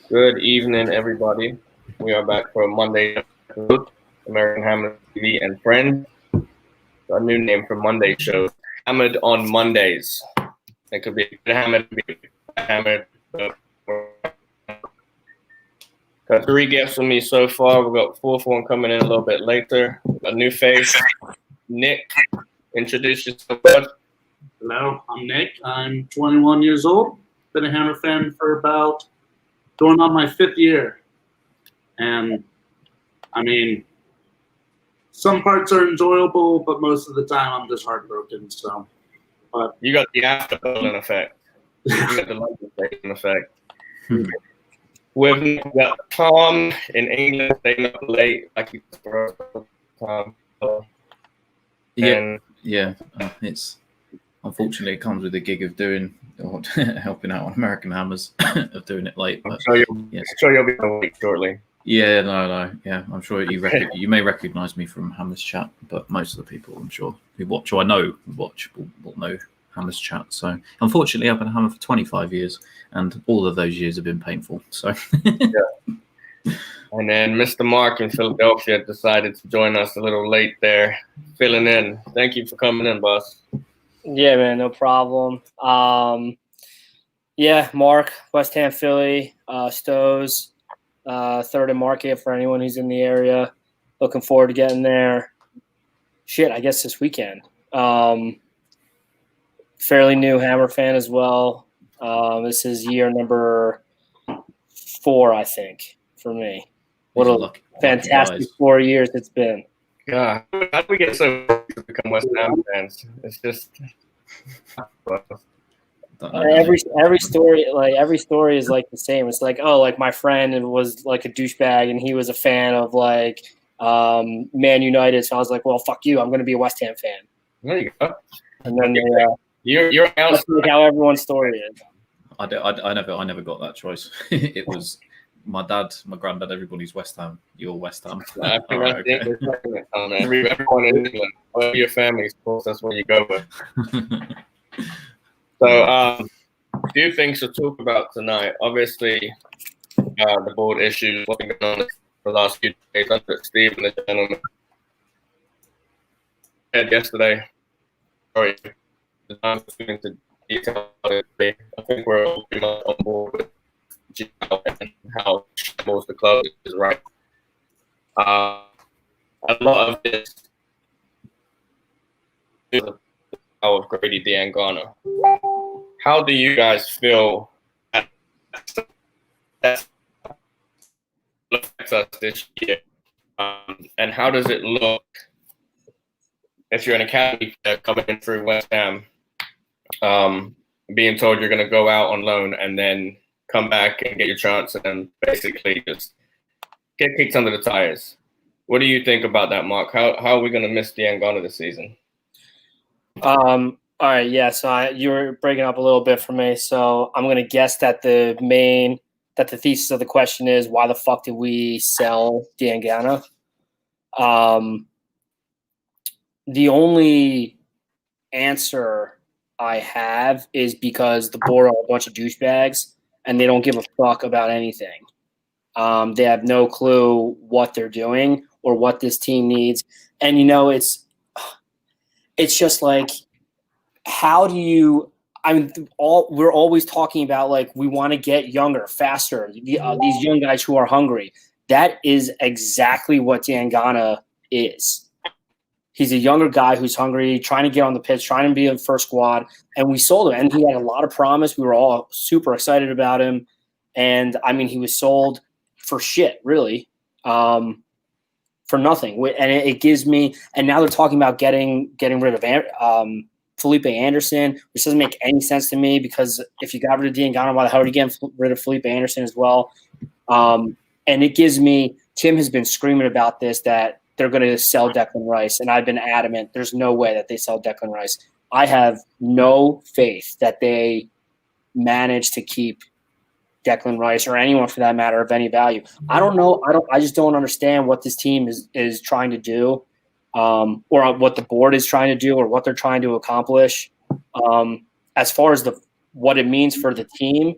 Good evening, everybody. We are back for a Monday episode, American Hammer TV and Friends. A new name for Monday show, Hammered on Mondays. It could be a good hammer, it could be a hammered. Got three guests with me so far. We've got fourth one coming in a little bit later. A new face, Nick. Introduce yourself, bud. Hello, I'm Nick. I'm 21 years old. Been a Hammer fan for about going on my 5th year. And I mean, some parts are enjoyable, but most of the time I'm just heartbroken. But you got the afterburning effect. You got the London effect. We've got Tom in England staying up late, like he's for Tom. Yeah. It's unfortunately it comes with the gig of doing or helping out on American Hammers of doing it late. But I'm sure you'll be awake shortly. Yeah, no. Yeah, I'm sure you may recognise me from Hammers Chat, but most of the people I'm sure who watch, or I know who watch, will know Hammers Chat. So unfortunately, I've been a Hammer for 25 years, and all of those years have been painful. So. Yeah. And then Mr. Mark in Philadelphia decided to join us a little late there, filling in. Thank you for coming in, boss. Yeah, man, no problem. Yeah, Mark, West Ham, Philly, Stows, Third and Market for anyone who's in the area. Looking forward to getting there. Shit, I guess this weekend. Fairly new Hammer fan as well. This is year number 4, I think, for me. What a fantastic 4 years it's been. Yeah, how do we get so to become West Ham fans? It's just every story is like the same. It's like, oh, like my friend was like a douchebag and he was a fan of like Man United, so I was like, well, fuck you, I'm going to be a West Ham fan. There you go. And then you're that's like how everyone's story is. I never got that choice. It was my dad, my granddad, everybody's West Ham. You're West Ham. I think everyone in England, whatever your family supports, that's what you go with. So, a few things to talk about tonight. Obviously, the board issues, what's been going on for the last few days. I put Steve and the gentleman yesterday. Sorry, the time to go into detail. I think we're all pretty much on board with and how most of the club is right. A lot of this is the power of Grady Diangana. How do you guys feel that affects us this year? And how does it look if you're an academy player coming in through West Ham, being told you're going to go out on loan and then come back and get your chance and then basically just get kicked under the tires? What do you think about that, Mark? How are we going to miss Diangana this season? All right, yeah. So you were breaking up a little bit for me. So I'm going to guess that the thesis of the question is, why the fuck did we sell Diangana? The only answer I have is because the board are a bunch of douchebags and they don't give a fuck about anything. They have no clue what they're doing or what this team needs. And, it's just like, how do you – we're always talking about, like, we want to get younger, faster, these young guys who are hungry. That is exactly what Diangana is. He's a younger guy who's hungry, trying to get on the pitch, trying to be in first squad, and we sold him. And he had a lot of promise. We were all super excited about him. And, he was sold for shit, really, for nothing. And it gives me – and now they're talking about getting rid of Felipe Anderson, which doesn't make any sense to me, because if you got rid of Diangana, why the hell are you getting rid of Felipe Anderson as well? And it gives me – Tim has been screaming about this, that they're going to sell Declan Rice, and I've been adamant there's no way that they sell Declan Rice. I have no faith that they manage to keep Declan Rice, or anyone for that matter, of any value. I don't know. I just don't understand what this team is trying to do, or what the board is trying to do, or what they're trying to accomplish. As far as what it means for the team,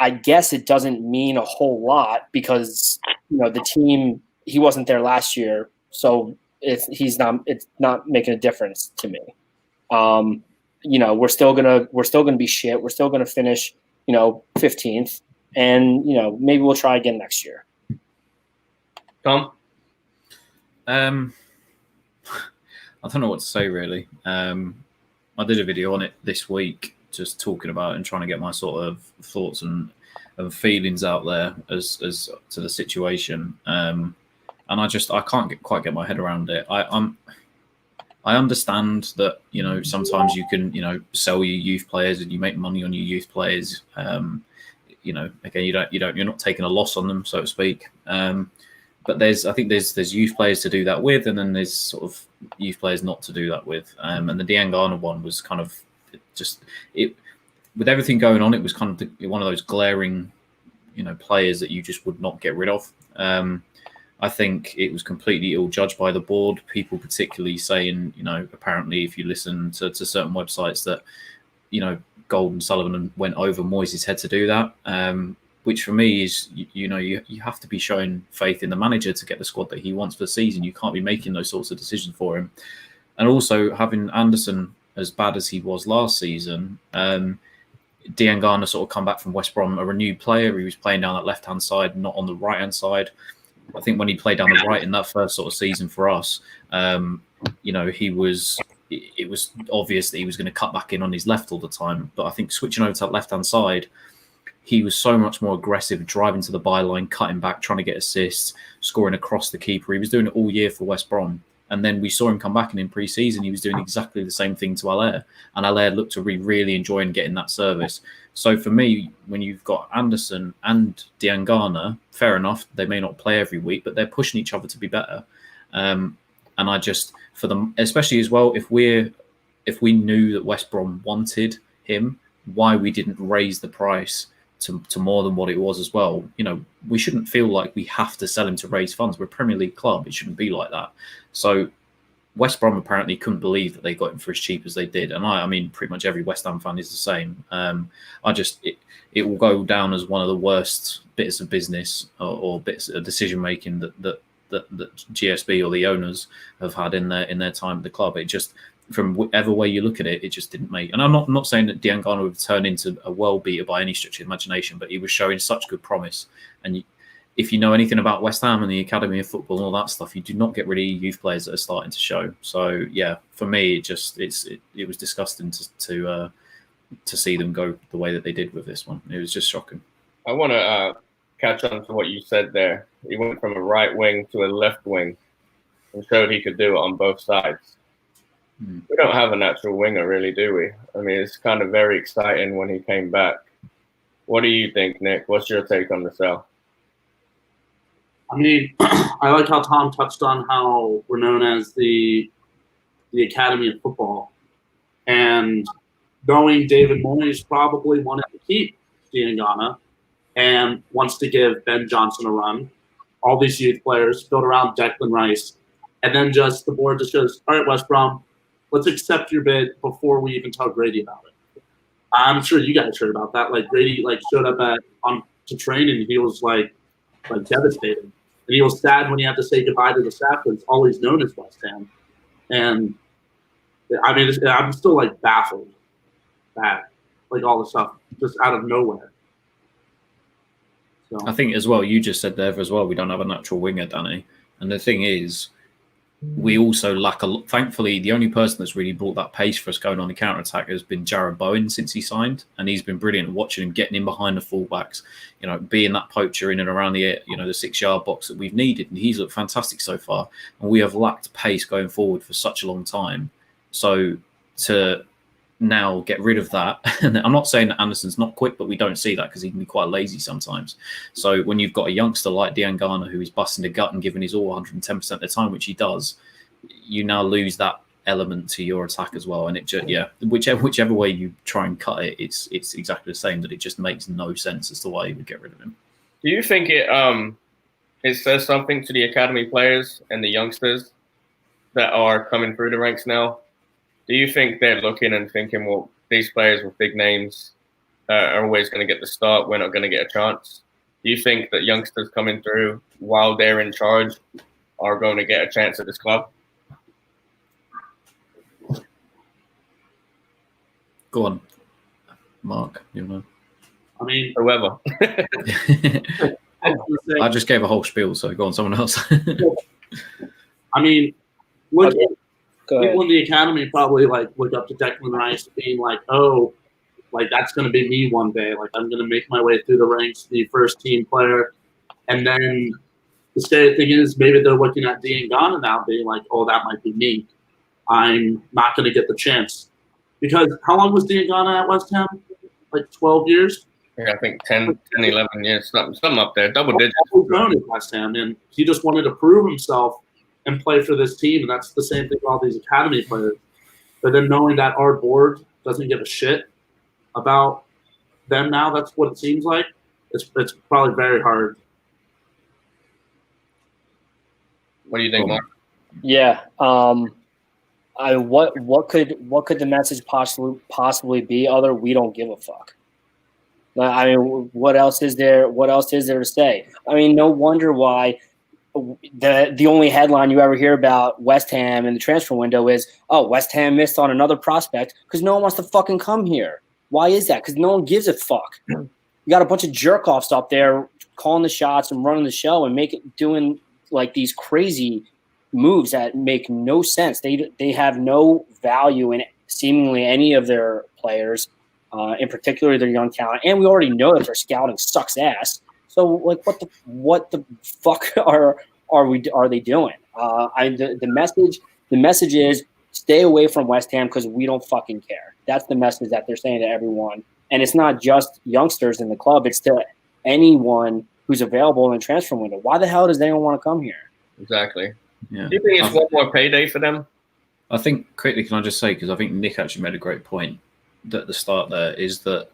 I guess it doesn't mean a whole lot because the team, he wasn't there last year, so it's not making a difference to me. We're still gonna be shit. We're still gonna finish 15th, and maybe we'll try again next year. Tom? I don't know what to say really. I did a video on it this week, just talking about and trying to get my sort of thoughts and feelings out there as to the situation. And I can't quite get my head around it. I understand that sometimes you can sell your youth players and you make money on your youth players. Again, you're not taking a loss on them, so to speak. But I think there's youth players to do that with, and then there's sort of youth players not to do that with. And the Diangana one was kind of with everything going on, it was kind of one of those glaring, players that you just would not get rid of. I think it was completely ill-judged by the board. People particularly saying, apparently if you listen to certain websites that, Gold and Sullivan went over Moyes' head to do that, which for me is, you have to be showing faith in the manager to get the squad that he wants for the season. You can't be making those sorts of decisions for him. And also having Anderson as bad as he was last season, Diangana sort of come back from West Brom, a renewed player. He was playing down that left-hand side, not on the right-hand side. I think when he played down the right in that first sort of season for us, it was obvious that he was going to cut back in on his left all the time. But I think switching over to that left-hand side, he was so much more aggressive, driving to the byline, cutting back, trying to get assists, scoring across the keeper. He was doing it all year for West Brom. And then we saw him come back, and in pre-season, he was doing exactly the same thing to Allaire. And Allaire looked to be really enjoying getting that service. So for me, when you've got Anderson and Diangana, fair enough, they may not play every week, but they're pushing each other to be better. And I just, for them, especially as well, if we knew that West Brom wanted him, why we didn't raise the price to more than what it was as well. We shouldn't feel like we have to sell him to raise funds. We're a Premier League club. It shouldn't be like that. So West Brom apparently couldn't believe that they got him for as cheap as they did. And I mean, pretty much every West Ham fan is the same. It will go down as one of the worst bits of business or bits of decision making that GSB or the owners have had in their time at the club. It just, from whatever way you look at it, it just didn't make. And I'm not saying that Diangana would turn into a world beater by any stretch of imagination, but he was showing such good promise. And if you know anything about West Ham and the Academy of Football and all that stuff, you do not get rid of youth players that are starting to show. So yeah, for me, it was disgusting to see them go the way that they did with this one. It was just shocking. I want to catch on to what you said there. He went from a right wing to a left wing and showed he could do it on both sides. We don't have a natural winger, really, do we? I mean, it's kind of very exciting when he came back. What do you think, Nick? What's your take on the sell? I mean, I like how Tom touched on how we're known as the Academy of Football. And knowing David Moyes probably wanted to keep Diangana and wants to give Ben Johnson a run, all these youth players built around Declan Rice, and then just the board just goes, all right, West Brom, let's accept your bid before we even tell Grady about it. I'm sure you guys heard about that. Like Grady showed up to train and he was like devastated. And he was sad when he had to say goodbye to the staff that's always known as West Ham. And I mean, I'm still baffled that all the stuff just out of nowhere. So. I think as well, you just said there as well, we don't have a natural winger, Danny. And the thing is, we also lack a lot. Thankfully, the only person that's really brought that pace for us going on the counter-attack has been Jarrod Bowen since he signed. And he's been brilliant at watching him, getting in behind the fullbacks, being that poacher in and around the 6-yard box that we've needed. And he's looked fantastic so far. And we have lacked pace going forward for such a long time. So to now get rid of that, and I'm not saying that Anderson's not quick, but we don't see that because he can be quite lazy sometimes. So when you've got a youngster like Diangana who is busting the gut and giving his all 110% of the time, which he does, you now lose that element to your attack as well. And it just, whichever way you try and cut it, it's exactly the same. That it just makes no sense as to why you would get rid of him. Do you think it says something to the academy players and the youngsters that are coming through the ranks now? Do you think they're looking and thinking, well, these players with big names, are always going to get the start. We're not going to get a chance. Do you think that youngsters coming through while they're in charge are going to get a chance at this club? Go on, Mark. You know. I mean, Whoever. I just gave a whole spiel, so go on, someone else. I mean, would Go ahead. people in the academy probably like look up to Declan Rice being like, oh, like that's going to be me one day. Like I'm going to make my way through the ranks, be first team player. And then the scary thing is maybe they're looking at Diangana now being like, oh, that might be me. I'm not going to get the chance. Because how long was Diangana at West Ham? Like 12 years? Yeah, I think 10, 11 years, something up there, double digits. He's grown at West Ham, and he just wanted to prove himself and play for this team. And that's the same thing with all these academy players. But then knowing that our board doesn't give a shit about them now, that's what it seems like. It's probably very hard. What do you think, Mark? Yeah. What could the message possibly be other we don't give a fuck? I mean, what else is there? What else is there to say? I mean, no wonder why the only headline you ever hear about West Ham in the transfer window is, oh, West Ham missed on another prospect because no one wants to fucking come here. Why is that? Because no one gives a fuck. You got a bunch of jerk-offs up there calling the shots and running the show and doing like these crazy moves that make no sense. They have no value in seemingly any of their players, in particular their young talent. And we already know that their scouting sucks ass. So like, what the fuck are they doing? The message is stay away from West Ham because we don't fucking care. That's the message that they're saying to everyone. And it's not just youngsters in the club; it's to anyone who's available in the transfer window. Why the hell does anyone want to come here? Exactly. Yeah. Do you think it's one more payday for them? I think quickly, can I just say, because I think Nick actually made a great point at the start there, is that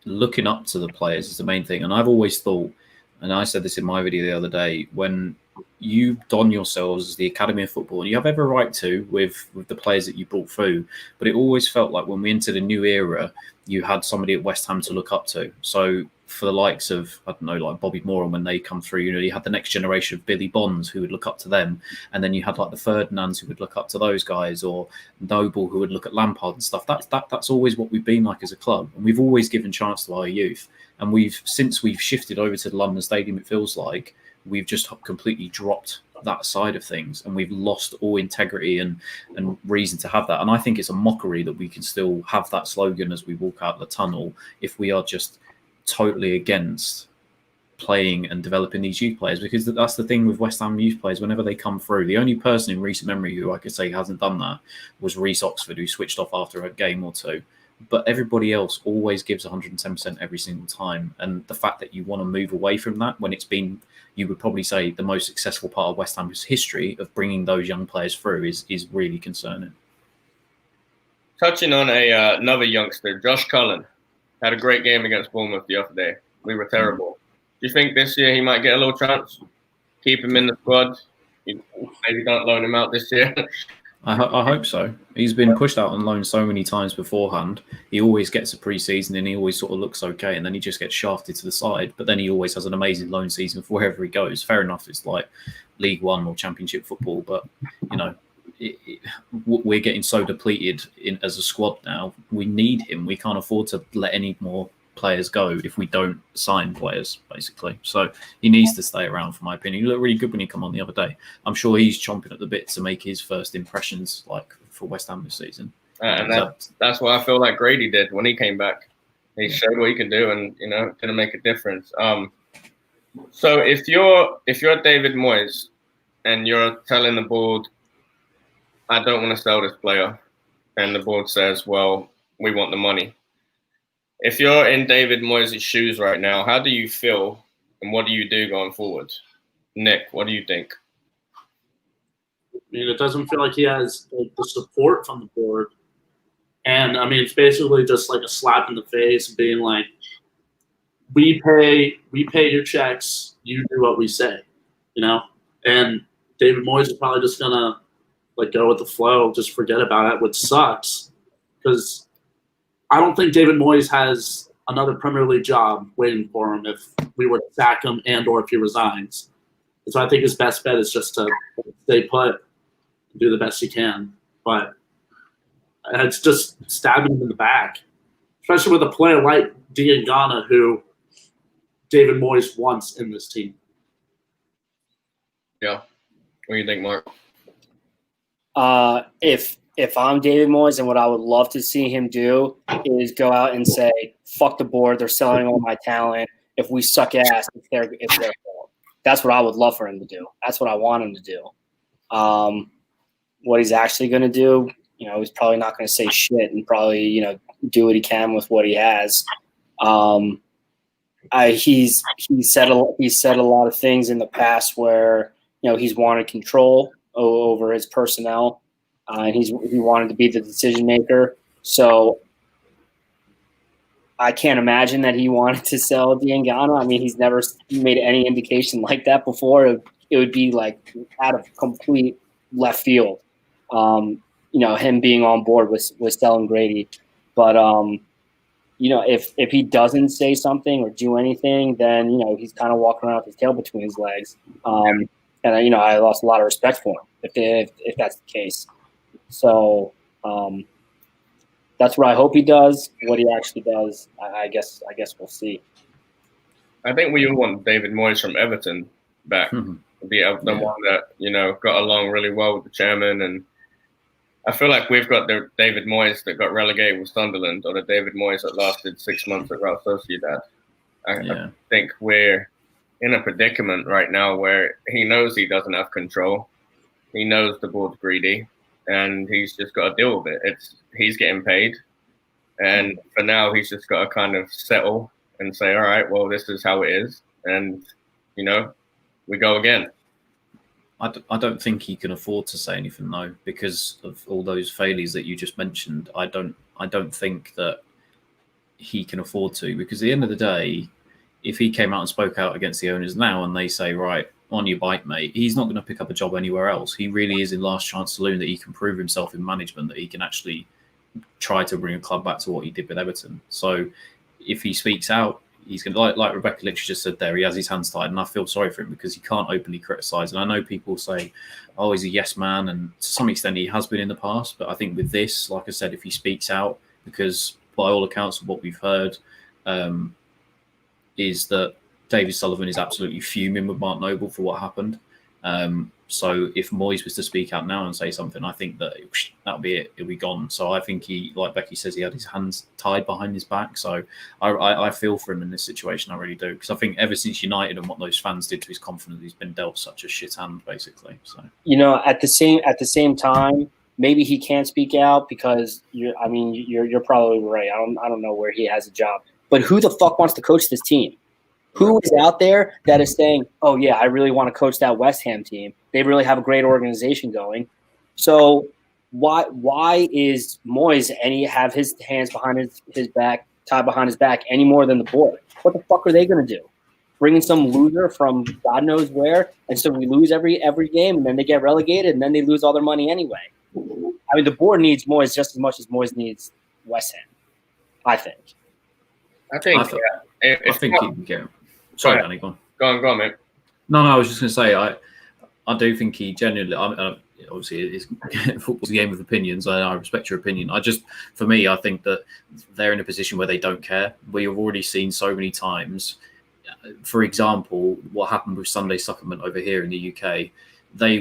looking up to the players is the main thing. And I've always thought, and I said this in my video the other day, when you don yourselves as the Academy of Football, and you have every right to with the players that you brought through, but it always felt like when we entered a new era, you had somebody at West Ham to look up to. So for the likes of, I don't know, like Bobby Moore, and when they come through, you know, you had the next generation of Billy Bonds who would look up to them. And then you had like the Ferdinands who would look up to those guys, or Noble who would look at Lampard and stuff. That's always what we've been like as a club. And we've always given chance to our youth. And since we've shifted over to the London Stadium, it feels like we've just completely dropped that side of things, and we've lost all integrity and reason to have that. And I think it's a mockery that we can still have that slogan as we walk out the tunnel if we are just totally against playing and developing these youth players, because that's the thing with West Ham youth players. Whenever they come through, the only person in recent memory who I could say hasn't done that was Reece Oxford, who switched off after a game or two. But everybody else always gives 110% every single time. And the fact that you want to move away from that when it's been, you would probably say, the most successful part of West Ham's history of bringing those young players through is really concerning. Touching on another youngster, Josh Cullen, had a great game against Bournemouth the other day. We were terrible. Do you think this year he might get a little chance? Keep him in the squad? Maybe don't loan him out this year? I hope so. He's been pushed out on loan so many times beforehand. He always gets a pre-season and he always sort of looks okay, and then he just gets shafted to the side. But then he always has an amazing loan season for wherever he goes. Fair enough, it's like League One or Championship football, but you know, we're getting so depleted as a squad now. We need him. We can't afford to let any more players go if we don't sign players, basically. So he needs to stay around, for my opinion. He looked really good when he came on the other day. I'm sure he's chomping at the bit to make his first impressions like for West Ham this season. And that's what I feel like Grady did when he came back. He showed what he could do, and you know, going to make a difference. So if you're David Moyes and you're telling the board, I don't want to sell this player, and the board says, well, we want the money. If you're in David Moyes' shoes right now, how do you feel, and what do you do going forward? Nick, what do you think? I mean, it doesn't feel like he has like, the support from the board. And, I mean, it's basically just like a slap in the face being like, we pay your checks, you do what we say, you know? And David Moyes is probably just going to like go with the flow, just forget about it, which sucks because I don't think David Moyes has another Premier League job waiting for him if we were to sack him and or if he resigns. And so I think his best bet is just to stay put and do the best he can. But it's just stabbing him in the back, especially with a player like Diangana, who David Moyes wants in this team. Yeah. What do you think, Mark? If I'm David Moyes, and what I would love to see him do is go out and say, "Fuck the board. They're selling all my talent. If we suck ass, it's their fault." That's what I would love for him to do. That's what I want him to do. What he's actually going to do, he's probably not going to say shit and probably, do what he can with what he has. He's said a lot of things in the past where he's wanted control over his personnel, and he wanted to be the decision maker. So I can't imagine that he wanted to sell Diangana. I mean, he's never made any indication like that before. It would be like out of complete left field. Him being on board with selling Grady, but if he doesn't say something or do anything, then he's kind of walking around with his tail between his legs. And I lost a lot of respect for him if that's the case. So that's what I hope he does. What he actually does, I guess we'll see. I think we all want David Moyes from Everton back. The one that got along really well with the chairman, and I feel like we've got the David Moyes that got relegated with Sunderland, or the David Moyes that lasted 6 months at Real Sociedad. I think we're in a predicament right now where he knows he doesn't have control. He knows the board's greedy, and he's just got to deal with it. He's getting paid, and for now he's just got to kind of settle and say, all right, well, this is how it is, and we go again. I don't think he can afford to say anything though, because of all those failures that you just mentioned. I don't think that he can afford to, because at the end of the day, if he came out and spoke out against the owners now and they say, right, on your bike, mate, he's not going to pick up a job anywhere else. He really is in last chance saloon that he can prove himself in management, that he can actually try to bring a club back to what he did with Everton. So if he speaks out, he's going to, like Rebecca literally just said there, he has his hands tied, and I feel sorry for him because he can't openly criticise. And I know people say, oh, he's a yes man, and to some extent he has been in the past. But I think with this, like I said, if he speaks out, because by all accounts of what we've heard, is that David Sullivan is absolutely fuming with Mark Noble for what happened. So if Moyes was to speak out now and say something, I think that'll be it. It'll be gone. So I think he, like Becky says, he had his hands tied behind his back. So I feel for him in this situation. I really do. Because I think ever since United and what those fans did to his confidence, he's been dealt such a shit hand, basically. So at the same time, maybe he can't speak out because you're probably right. I don't know where he has a job. But who the fuck wants to coach this team? Who is out there that is saying, oh, yeah, I really want to coach that West Ham team? They really have a great organization going. So why is Moyes have his hands behind his back, tied behind his back any more than the board? What the fuck are they going to do? Bring in some loser from God knows where, and so we lose every game, and then they get relegated, and then they lose all their money anyway. I mean, the board needs Moyes just as much as Moyes needs West Ham, I think. I think he can get. Sorry, Danny, go on. Go on, mate. No, I was just going to say, I do think he genuinely, obviously, football's a game of opinions, and I respect your opinion. For me, I think that they're in a position where they don't care. We have already seen so many times, for example, what happened with Sunday Supplement over here in the UK. They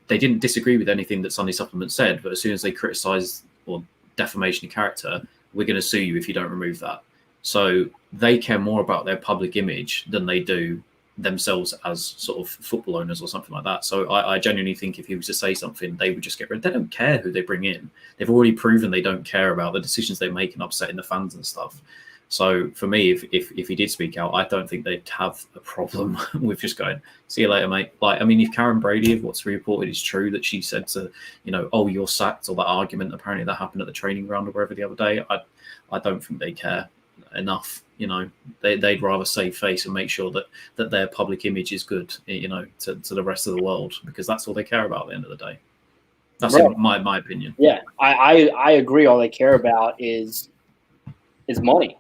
didn't disagree with anything that Sunday Supplement said, but as soon as they criticised or defamation of character, we're going to sue you if you don't remove that. So they care more about their public image than they do themselves as sort of football owners or something like that. So I genuinely think if he was to say something, they would just get rid. They don't care who they bring in. They've already proven they don't care about the decisions they make and upsetting the fans and stuff. So for me, if he did speak out, I don't think they'd have a problem with just going, see you later, mate. Like, I mean, if Karen Brady, if what's reported is true, that she said to, oh, you're sacked, or that argument apparently that happened at the training ground or wherever the other day, I don't think they care enough. They'd rather save face and make sure that their public image is good, to the rest of the world, because that's all they care about at the end of the day. That's right. my opinion. Yeah, I agree. All they care about is money.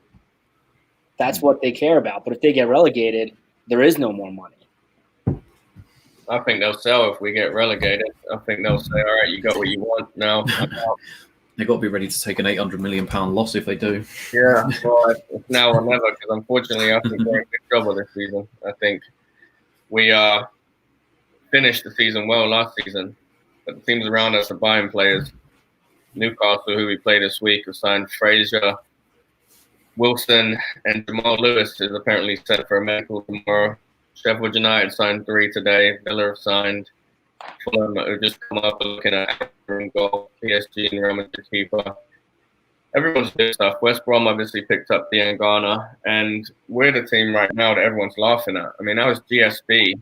That's what they care about. But if they get relegated, there is no more money. I think they'll sell if we get relegated. I think they'll say, all right, you got what you want now. They've got to be ready to take an £800 million loss if they do. Yeah, well, it's now or never, because unfortunately, I think we're in big trouble this season. I think we finished the season well last season, but the teams around us are buying players. Newcastle, who we play this week, have signed Fraser, Wilson, and Jamal Lewis is apparently set for a medical tomorrow. Sheffield United signed 3 today. Villa have signed. Fulham who just come up looking at goal. PSG and Real Madrid keeper. Everyone's doing stuff. West Brom obviously picked up Diangana, and we're the team right now that everyone's laughing at. I mean, that was GSP.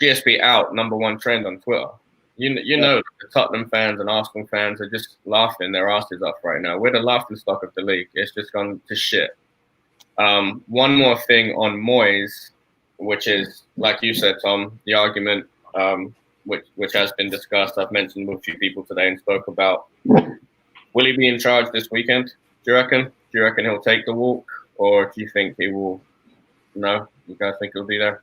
GSP out, #1 trend on Twitter. You know the Tottenham fans and Arsenal fans are just laughing their asses off right now. We're the laughing stock of the league. It's just gone to shit. One more thing on Moyes, which is, like you said, Tom, the argument which has been discussed. I've mentioned with a few people today and spoke about. Will he be in charge this weekend? Do you reckon? Do you reckon he'll take the walk, or do you think he will? No, you guys think he'll be there?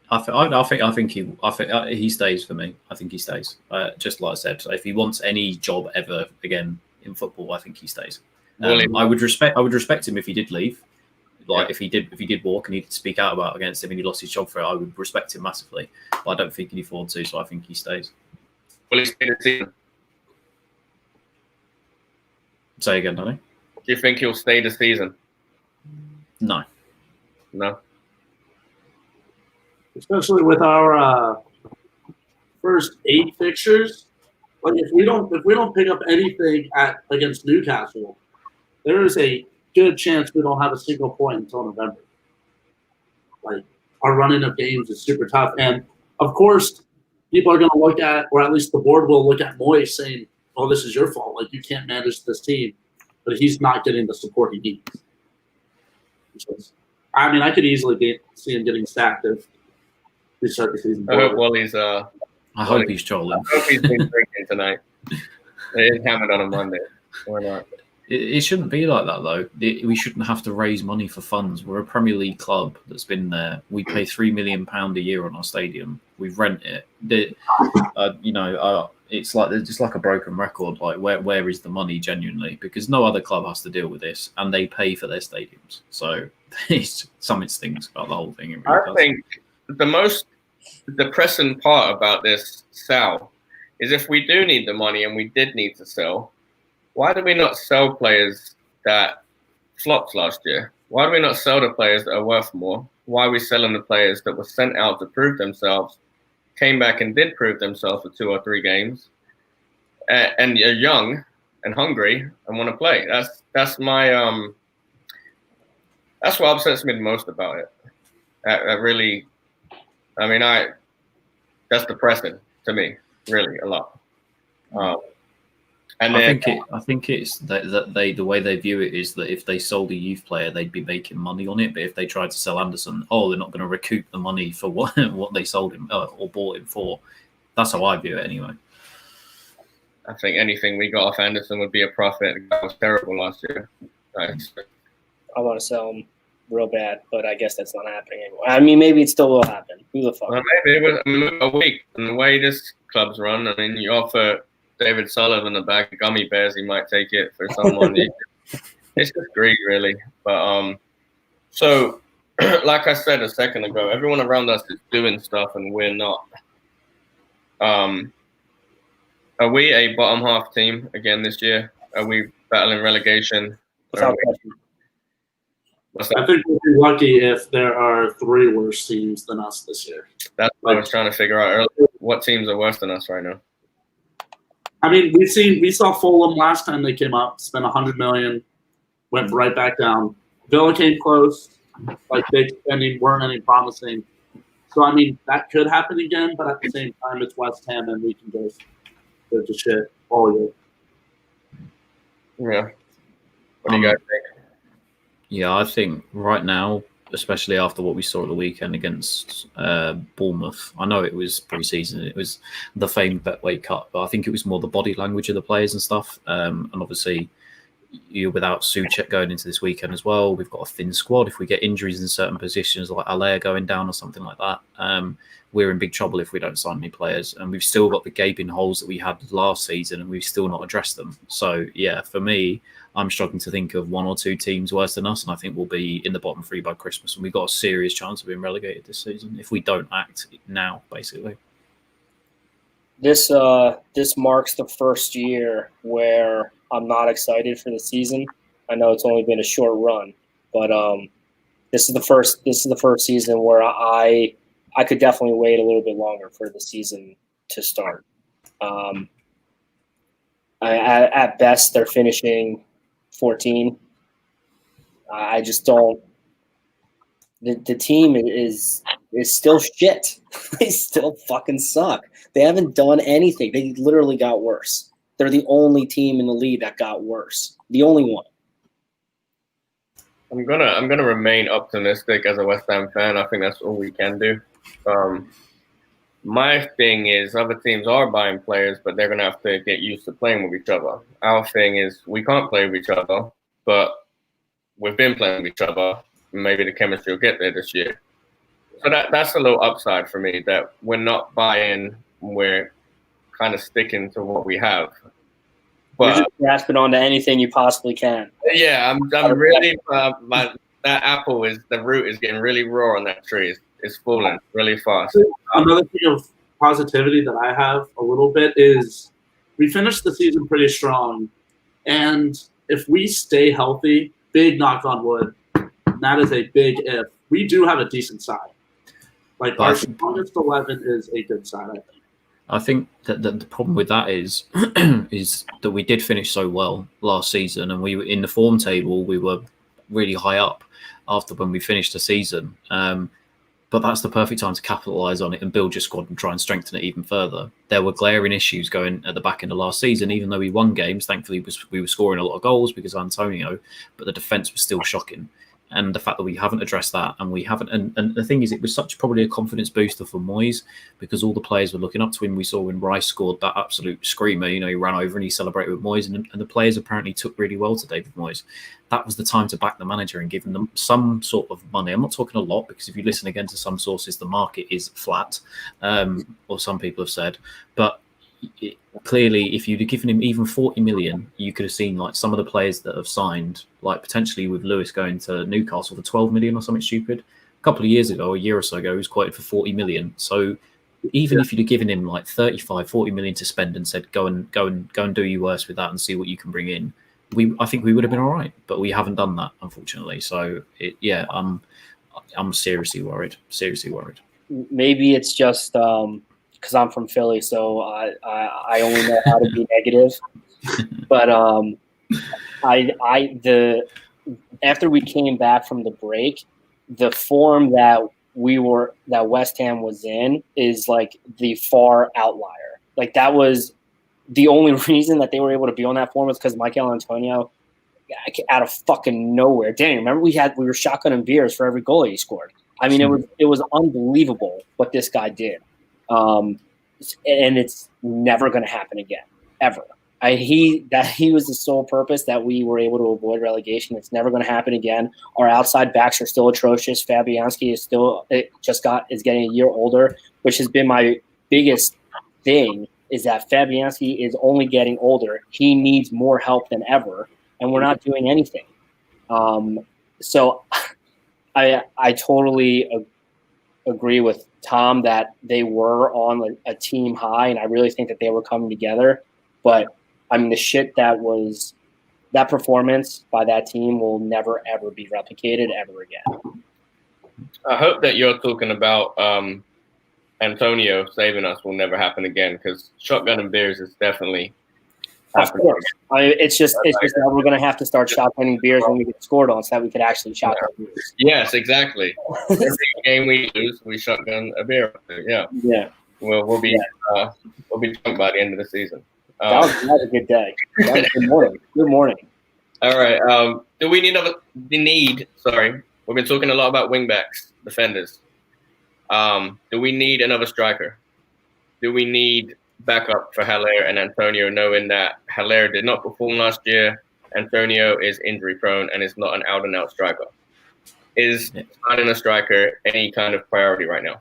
I think he stays for me. I think he stays. Just like I said, if he wants any job ever again in football, I think he stays. I would respect him if he did leave. Like if he did walk and he did speak out against him and he lost his job for it, I would respect him massively. But I don't think he can afford to, so I think he stays. Will he stay the season? Say again, Danny. Do you think he'll stay the season? No. No. Especially with our first 8 fixtures, like if we don't pick up anything against Newcastle, there is a good chance we don't have a single point until November. Like our running of games is super tough, and of course, people are going to look at, or at least the board will look at Moyes saying, "Oh, this is your fault. Like you can't manage this team," but he's not getting the support he needs. I mean, I could easily see him getting sacked if we start the season. I hope Wally's. I hope he's trolling. I hope he's been drinking tonight. It is hammered on a Monday. Why not? It shouldn't be like that, though. We shouldn't have to raise money for funds. We're a Premier League club that's been there. We pay £3 million a year on our stadium. We rent it. It's like a broken record. Like, where is the money genuinely? Because no other club has to deal with this, and they pay for their stadiums. So it's something stinks about the whole thing. It really I think the most depressing part about this sell is if we do need the money and we did need to sell, why do we not sell players that flopped last year? Why do we not sell the players that are worth more? Why are we selling the players that were sent out to prove themselves, came back and did prove themselves for 2 or 3 games, and are young and hungry and want to play? That's my that's what upsets me the most about it. That really, I mean, that's depressing to me, really, a lot. And I think it's that the way they view it is that if they sold a youth player, they'd be making money on it. But if they tried to sell Anderson, they're not going to recoup the money for what they sold him or bought him for. That's how I view it, anyway. I think anything we got off Anderson would be a profit. That was terrible last year. Nice. I want to sell him real bad, but I guess that's not happening anymore. I mean, maybe it still will happen. Who the fuck? Well, maybe it was a week. And the way this club's run, I mean, you offer David Sullivan a bag of gummy bears, he might take it for someone. It's just greed, really. But so, like I said a second ago, everyone around us is doing stuff, and we're not. Are we a bottom half team again this year? Are we battling relegation? Without question. I think we'll be lucky if there are 3 worse teams than us this year. That's what I was trying to figure out earlier. What teams are worse than us right now? I mean, we saw Fulham last time they came up, spent $100 million, went right back down. Villa came close, like big spending weren't any promising. So I mean, that could happen again, but at the same time, it's West Ham, and we can just go to shit all year. Yeah. What do you guys think? Yeah, I think right now, especially after what we saw at the weekend against Bournemouth, I know it was pre-season, it was the famed Betway Cup, but I think it was more the body language of the players and stuff. And obviously, you're without Suchek going into this weekend as well. We've got a thin squad. If we get injuries in certain positions, like Allaire going down or something like that, we're in big trouble if we don't sign any players. And we've still got the gaping holes that we had last season, and we've still not addressed them. So, yeah, for me, I'm struggling to think of one or two teams worse than us, and I think we'll be in the bottom three by Christmas. And we've got a serious chance of being relegated this season if we don't act now, basically. This marks the first year where I'm not excited for the season. I know it's only been a short run, but this is the first season where I could definitely wait a little bit longer for the season to start. At best, they're finishing 14. I just don't. The team is still shit. They still fucking suck. They haven't done anything. They literally got worse. They're the only team in the league that got worse. The only one. I'm gonna remain optimistic as a West Ham fan. I think that's all we can do. My thing is other teams are buying players, but they're gonna have to get used to playing with each other. Our thing is we can't play with each other, but we've been playing with each other. Maybe the chemistry will get there this year. So that's a little upside for me, that we're not buying, we're kind of sticking to what we have. You're But just grasping onto anything you possibly can. yeah, I'm really the root is getting really raw on that tree. It's falling really fast. Another thing of positivity that I have a little bit is we finished the season pretty strong, and if we stay healthy, big knock on wood, that is a big if. We do have a decent side. Like our strongest 11 is a good side, I think. I think that the problem with that is is that we did finish so well last season, and we were in the form table. We were really high up after when we finished the season. But that's the perfect time to capitalise on it and build your squad and try and strengthen it even further. There were glaring issues going at the back end of last season, even though we won games. Thankfully, we were scoring a lot of goals because of Antonio, but the defence was still shocking. And the fact that we haven't addressed that, and we haven't, and the thing is, it was probably a confidence booster for Moyes, because all the players were looking up to him. We saw when Rice scored that absolute screamer, he ran over and he celebrated with Moyes, and the players apparently took really well to David Moyes. That was the time to back the manager and give them some sort of money. I'm not talking a lot, because if you listen again to some sources, the market is flat, or some people have said, but clearly, if you'd have given him even 40 million, you could have seen like some of the players that have signed, like potentially with Lewis going to Newcastle for 12 million or something stupid. A couple of years ago, a year or so ago, he was quoted for 40 million. So even if you'd have given him like 35, 40 million to spend and said, go and do your worst with that and see what you can bring in, I think we would have been all right. But we haven't done that, unfortunately. So I'm seriously worried. Seriously worried. Maybe it's just because I'm from Philly, so I only know how to be negative. But after we came back from the break, the form that West Ham was in is like the far outlier. Like that was the only reason that they were able to be on that form was because Michael Antonio, out of fucking nowhere. Danny, remember we were shotgunning beers for every goal he scored. I mean, it was unbelievable what this guy did. And it's never going to happen again, ever. He was the sole purpose that we were able to avoid relegation. It's never going to happen again. Our outside backs are still atrocious. Fabianski is getting a year older, which has been my biggest thing. Is that Fabianski is only getting older. He needs more help than ever, and we're not doing anything. So I totally agree with Tom that they were on a team high, and I really think that they were coming together. But I mean, the shit that performance by that team will never ever be replicated ever again. I hope that you're talking about Antonio saving us will never happen again, because shotgun and beers is definitely happening. Of course, it's just that we're going to have to start shotgunning beers when we get scored on, so that we could actually shotgun beers. Yes, exactly. Every game we lose, we shotgun a beer. Yeah. Yeah. We'll be drunk by the end of the season. That was a good day. That was good morning. Good morning. All right. Do we need? Sorry, we've been talking a lot about wingbacks, defenders. Do we need another striker? Do we need backup for Haller and Antonio, knowing that Haller did not perform last year? Antonio is injury prone and is not an out and out striker. Is signing a striker any kind of priority right now?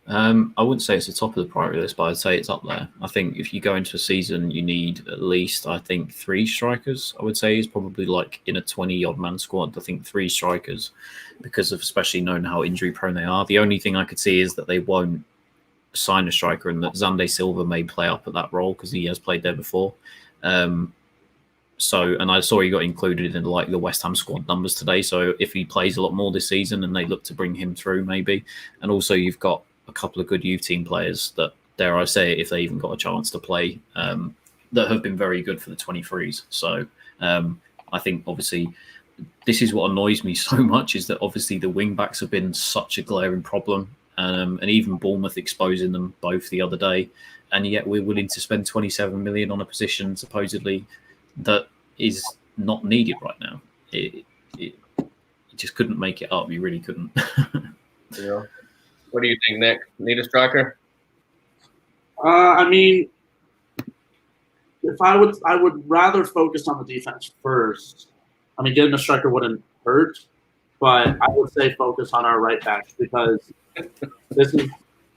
I wouldn't say it's the top of the priority list, but I'd say it's up there. I think if you go into a season, you need at least, I think, 3 strikers. I would say is probably like in a 20-odd man squad. I think 3 strikers, because of especially knowing how injury prone they are. The only thing I could see is that they won't sign a striker, and that Xande Silva may play up at that role because he has played there before. And I saw he got included in like the West Ham squad numbers today. So if he plays a lot more this season, and they look to bring him through, maybe. And also you've got a couple of good youth team players that, dare I say, if they even got a chance to play, that have been very good for the 23s. So I think obviously this is what annoys me so much, is that obviously the wing backs have been such a glaring problem, and even Bournemouth exposing them both the other day, and yet we're willing to spend 27 million on a position supposedly that is not needed right now. It just couldn't make it up. You really couldn't. Yeah. What do you think, Nick? Need a striker? I mean, I would rather focus on the defense first. I mean, getting a striker wouldn't hurt, but I would say focus on our right backs, because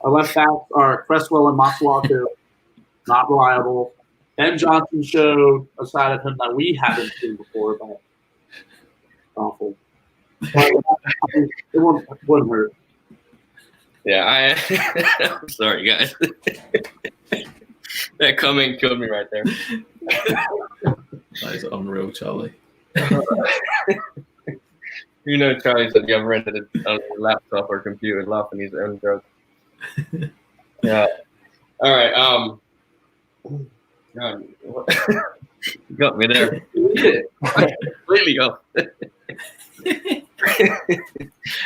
our left backs are Cresswell and Masuaku, not reliable. Ben Johnson showed a side of him that we haven't seen before, but awful. But it wouldn't hurt. Yeah, I'm sorry, guys. That comment killed me right there. That is unreal, Charlie. You know, Charlie's at the other end of the laptop or computer laughing his own joke. Yeah. All right. God, you got me there. Completely off.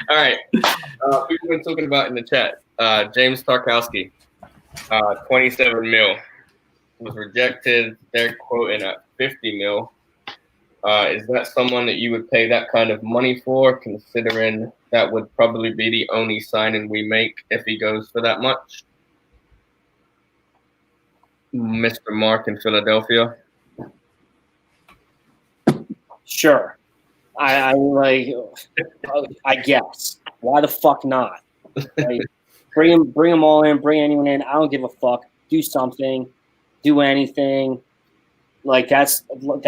All right. We've been talking about in the chat. James Tarkowski, 27 mil, was rejected. They're quoting at 50 mil. Is that someone that you would pay that kind of money for, considering that would probably be the only signing we make if he goes for that much? Mr. Mark in Philadelphia. Sure. I guess. Why the fuck not? Like, bring them all in. Bring anyone in. I don't give a fuck. Do something. Do anything. Like that's like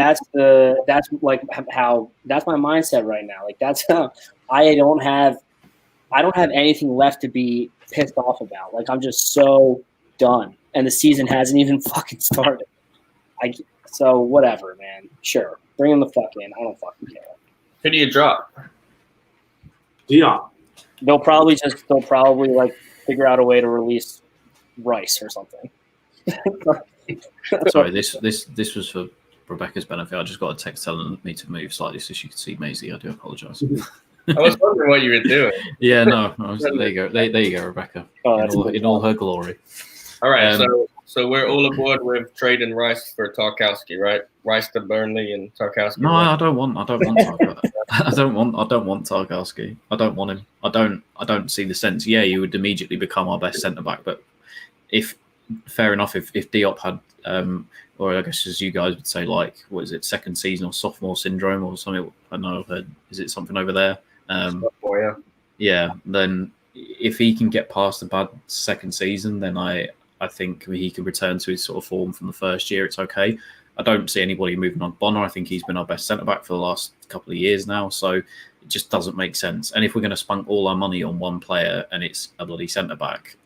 how that's my mindset right now. Like that's how I don't have anything left to be pissed off about. Like I'm just so done, and the season hasn't even fucking started. So whatever, man. Sure, bring him the fuck in. I don't fucking care. Who do you drop? Dion. They'll probably like figure out a way to release Rice or something. Sorry, this was for Rebecca's benefit. I just got a text telling me to move slightly so she could see Maisie. I do apologise. I was wondering what you were doing. Yeah, no. There you go. There you go, Rebecca. Oh, in all her glory. All right, so we're all aboard with trading Rice for Tarkowski, right? Rice to Burnley and Tarkowski. No, I don't want Tarkowski. I don't want Tarkowski. I don't want him. I don't see the sense. Yeah, you would immediately become our best centre back, but fair enough if Diop had or I guess as you guys would say, like, what is it, second season or sophomore syndrome or something? I know I've heard. Is it something over there? Yeah. Then if he can get past the bad second season, then I think he can return to his sort of form from the first year. It's okay. I don't see anybody moving on Bonner. I think he's been our best centre back for the last couple of years now. So it just doesn't make sense. And if we're going to spunk all our money on one player and it's a bloody centre back,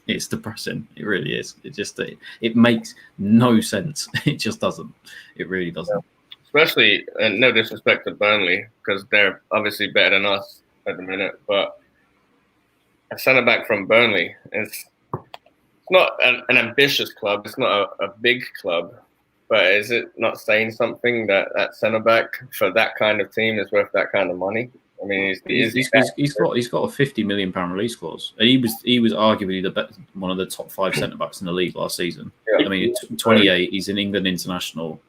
it's depressing. It really is. It makes no sense. It just doesn't. It really doesn't. Especially, and no disrespect to Burnley, because they're obviously better than us at the minute, but a centre back from Burnley is not an ambitious club. It's not a big club, but is it not saying something that centre back for that kind of team is worth that kind of money? I mean, he's got a £50 million release clause, and he was arguably one of the top 5 centre backs in the league last season. Yeah. I mean, 28. He's an England international.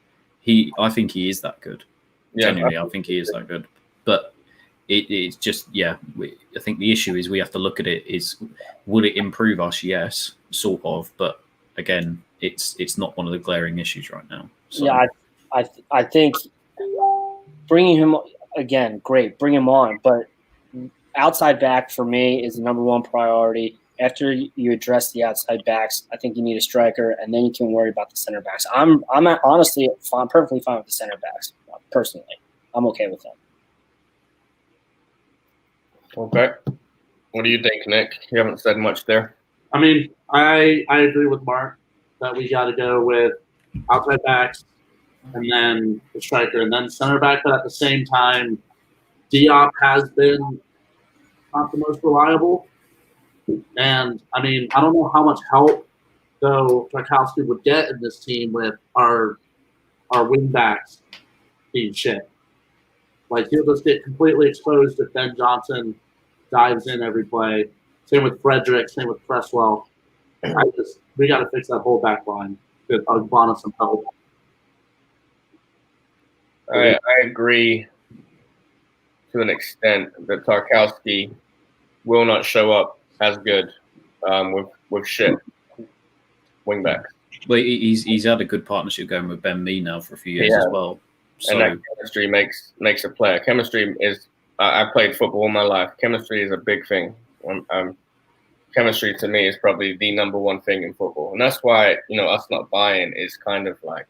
I think he is that good. Yeah, genuinely, I think he is that good. But it's just, I think the issue is we have to look at it is, will it improve us? Yes, sort of. But again, it's not one of the glaring issues right now. So. Yeah, I think bringing him again, great, bring him on. But outside back for me is the number one priority. After you address the outside backs, I think you need a striker, and then you can worry about the center backs. I'm honestly perfectly fine with the center backs. Personally, I'm okay with them. Okay. What do you think, Nick? You haven't said much there. I mean, I agree with Mark that we got to go with outside backs and then the striker and then center back. But at the same time, Diop has been not the most reliable. And, I mean, I don't know how much help, though, Tarkowski would get in this team with our wing backs being shit. Like, he'll just get completely exposed if Ben Johnson dives in every play. Same with Frederick, same with Cresswell. We got to fix that whole back line. Get Ogbonna some help. I agree to an extent that Tarkowski will not show up as good with shit wingbacks. Well, he's had a good partnership going with Ben Mee now for a few years as well. So, and that chemistry makes a player. Chemistry is. I played football all my life. Chemistry is a big thing. Chemistry to me is probably the number one thing in football, and that's why us not buying is kind of like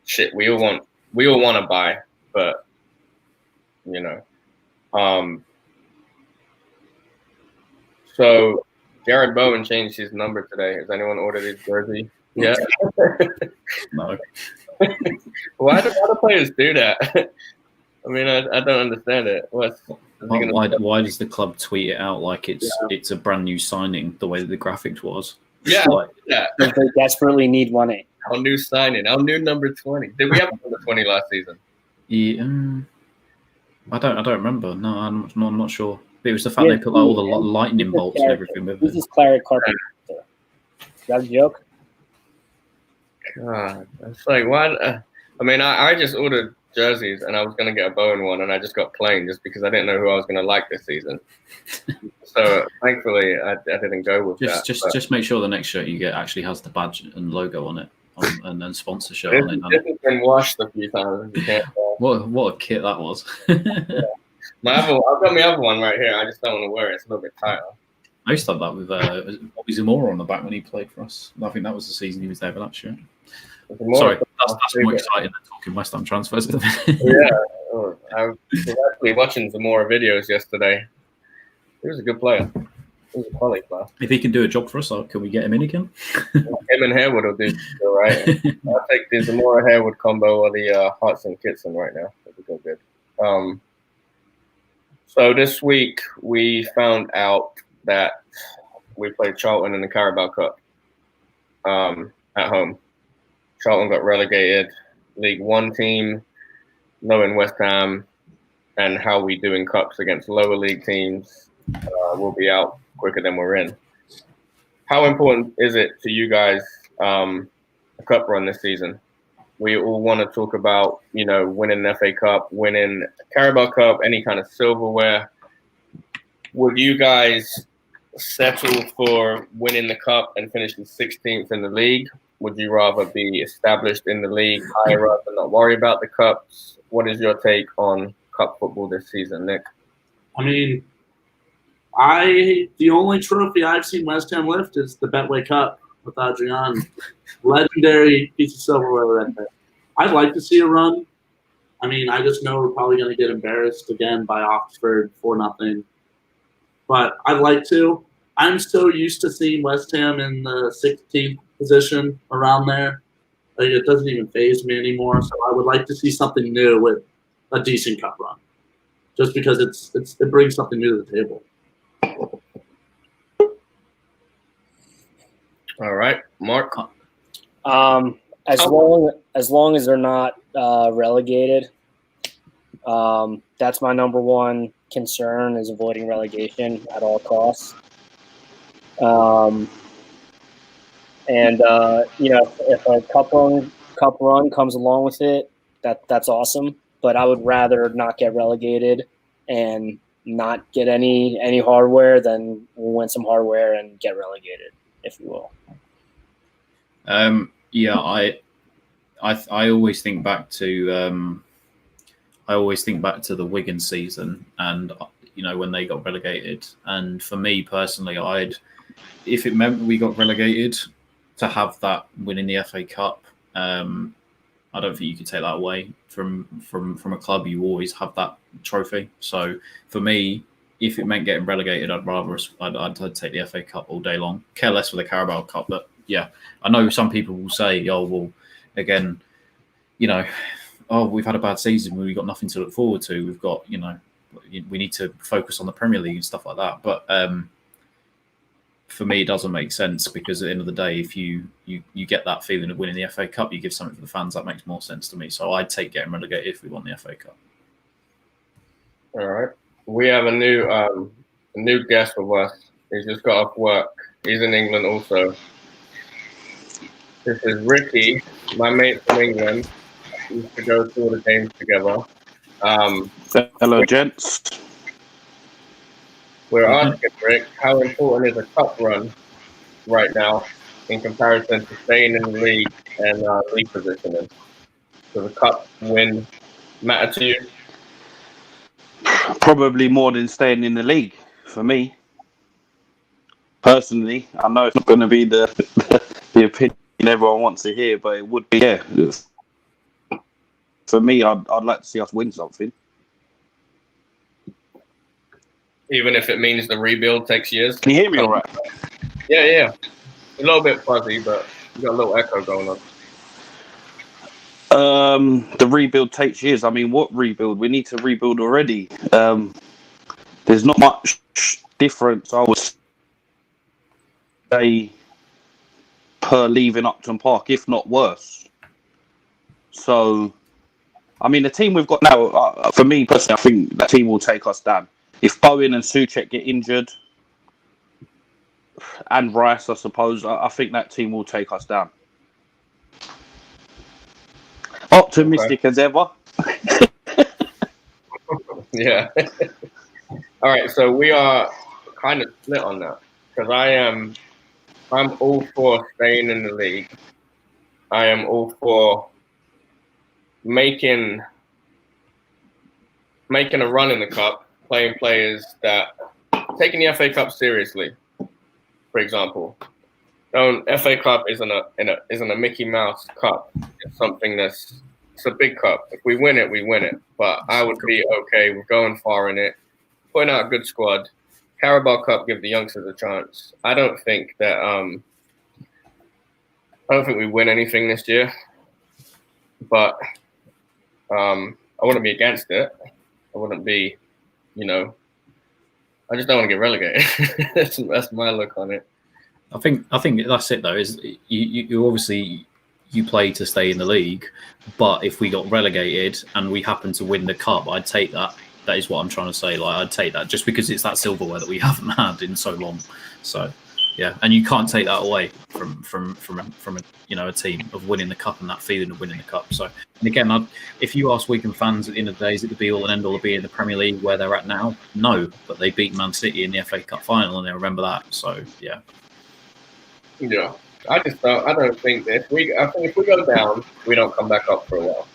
shit. We all want to buy, but So Jared Bowen changed his number today. Has anyone ordered his jersey? Yeah. No. Why do players do that? I mean, I don't understand it. Why does the club tweet it out like it's a brand new signing the way that the graphics was? Yeah, They desperately need money. Our new signing, our new number 20. Did we have number 20 last season? Yeah, I don't remember. No, I'm not sure. It was the fact they put all the lightning bolts and everything with This it. is Claret Carpenter. Is that a joke? God, it's like why? I mean, I just ordered jerseys and I was gonna get a Bowen one, and I just got plain just because I didn't know who I was gonna like this season. So thankfully, I didn't go with that. Just make sure the next shirt you get actually has the badge and logo on it, and then sponsorship on it. This has been washed a few times. You can't, What a kit that was. yeah. I've got my other one right here. I just don't want to wear it. It's a little bit tighter. I used to have that with Bobby Zamora on the back when he played for us. I think that was the season he was there for that shirt. Sorry, that's more exciting than talking West Ham transfers. Yeah, I was actually watching some more videos yesterday. He was a good player. He was a quality player. If he can do a job for us, can we get him in again? Him and Harewood will do all right. I'll take the Zamora Harewood combo or the Hudson Kitson right now. It'll go good. So this week we found out that we played Charlton in the Carabao Cup at home. Charlton got relegated. League One team, knowing West Ham and how we do in cups against lower league teams, we'll be out quicker than we're in. How important is it to you guys, a cup run this season? We all want to talk about, winning the FA Cup, winning Carabao Cup, any kind of silverware. Would you guys settle for winning the cup and finishing 16th in the league? Would you rather be established in the league higher up and not worry about the cups? What is your take on cup football this season, Nick? I mean, the only trophy I've seen West Ham lift is the Betway Cup with Adrian. Legendary piece of silverware right there. I'd like to see a run. I mean, I just know we're probably going to get embarrassed again by Oxford 4-0. But I'd like to. I'm so used to seeing West Ham in the 16th position around there. Like, it doesn't even faze me anymore. So I would like to see something new with a decent cup run, just because it brings something new to the table. All right, Mark. As long as they're not relegated, that's my number one concern, is avoiding relegation at all costs. If a cup run comes along with it, that's awesome. But I would rather not get relegated and not get any hardware than win some hardware and get relegated, if you will. Yeah, I always think back to the Wigan season, and when they got relegated. And for me personally, if it meant we got relegated, to have that winning the FA Cup, I don't think you could take that away from a club. You always have that trophy. So for me, if it meant getting relegated, I'd take the FA Cup all day long. Care less for the Carabao Cup, but yeah, I know some people will say, "Oh, well, again, we've had a bad season. We've got nothing to look forward to. We've got, we need to focus on the Premier League and stuff like that." But for me, it doesn't make sense, because at the end of the day, if you get that feeling of winning the FA Cup, you give something for the fans. That makes more sense to me. So I'd take getting relegated if we won the FA Cup. All right. We have a new guest with us. He's just got off work. He's in England also. This is Ricky, my mate from England. We used to go to all the games together. Hello, gents. We're asking Rick, how important is a cup run right now in comparison to staying in the league and league positioning? Does a cup win matter to you? Probably more than staying in the league for me. Personally, I know it's not going to be the opinion everyone wants to hear, but it would be. Yeah, for me, I'd like to see us win something. Even if it means the rebuild takes years? Can you hear me all right? Yeah. A little bit fuzzy, but you got a little echo going on. The rebuild takes years. I mean, what rebuild? We need to rebuild already. There's not much difference, I would say, per leaving Upton Park, if not worse. So, I mean, the team we've got now, for me personally, I think that team will take us down. If Bowen and Souček get injured, and Rice, I suppose, I think that team will take us down. Optimistic as ever. Yeah. All right, so we are kind of split on that, because I'm all for staying in the league. I am all for making a run in the cup, playing players that taking the FA Cup seriously. For example, FA Cup isn't a Mickey Mouse Cup. It's something it's a big cup. If we win it, we win it. But I would be okay with going far in it, putting out a good squad. Carabao Cup, give the youngsters a chance. I don't think we win anything this year, but I wouldn't be against it. I wouldn't be, I just don't want to get relegated. That's my look on it. I think that's it though. Is you obviously you play to stay in the league, but if we got relegated and we happen to win the cup, I'd take that. That is what I'm trying to say. Like, I'd take that just because it's that silverware that we haven't had in so long. So yeah, and you can't take that away from a team of winning the cup and that feeling of winning the cup. So, and again, if you ask Wigan fans at the end of the day, is it the be all and end all of being in the Premier League where they're at now? No, but they beat Man City in the FA Cup final and they remember that. So yeah. Yeah, I don't think that I think if we go down, we don't come back up for a while.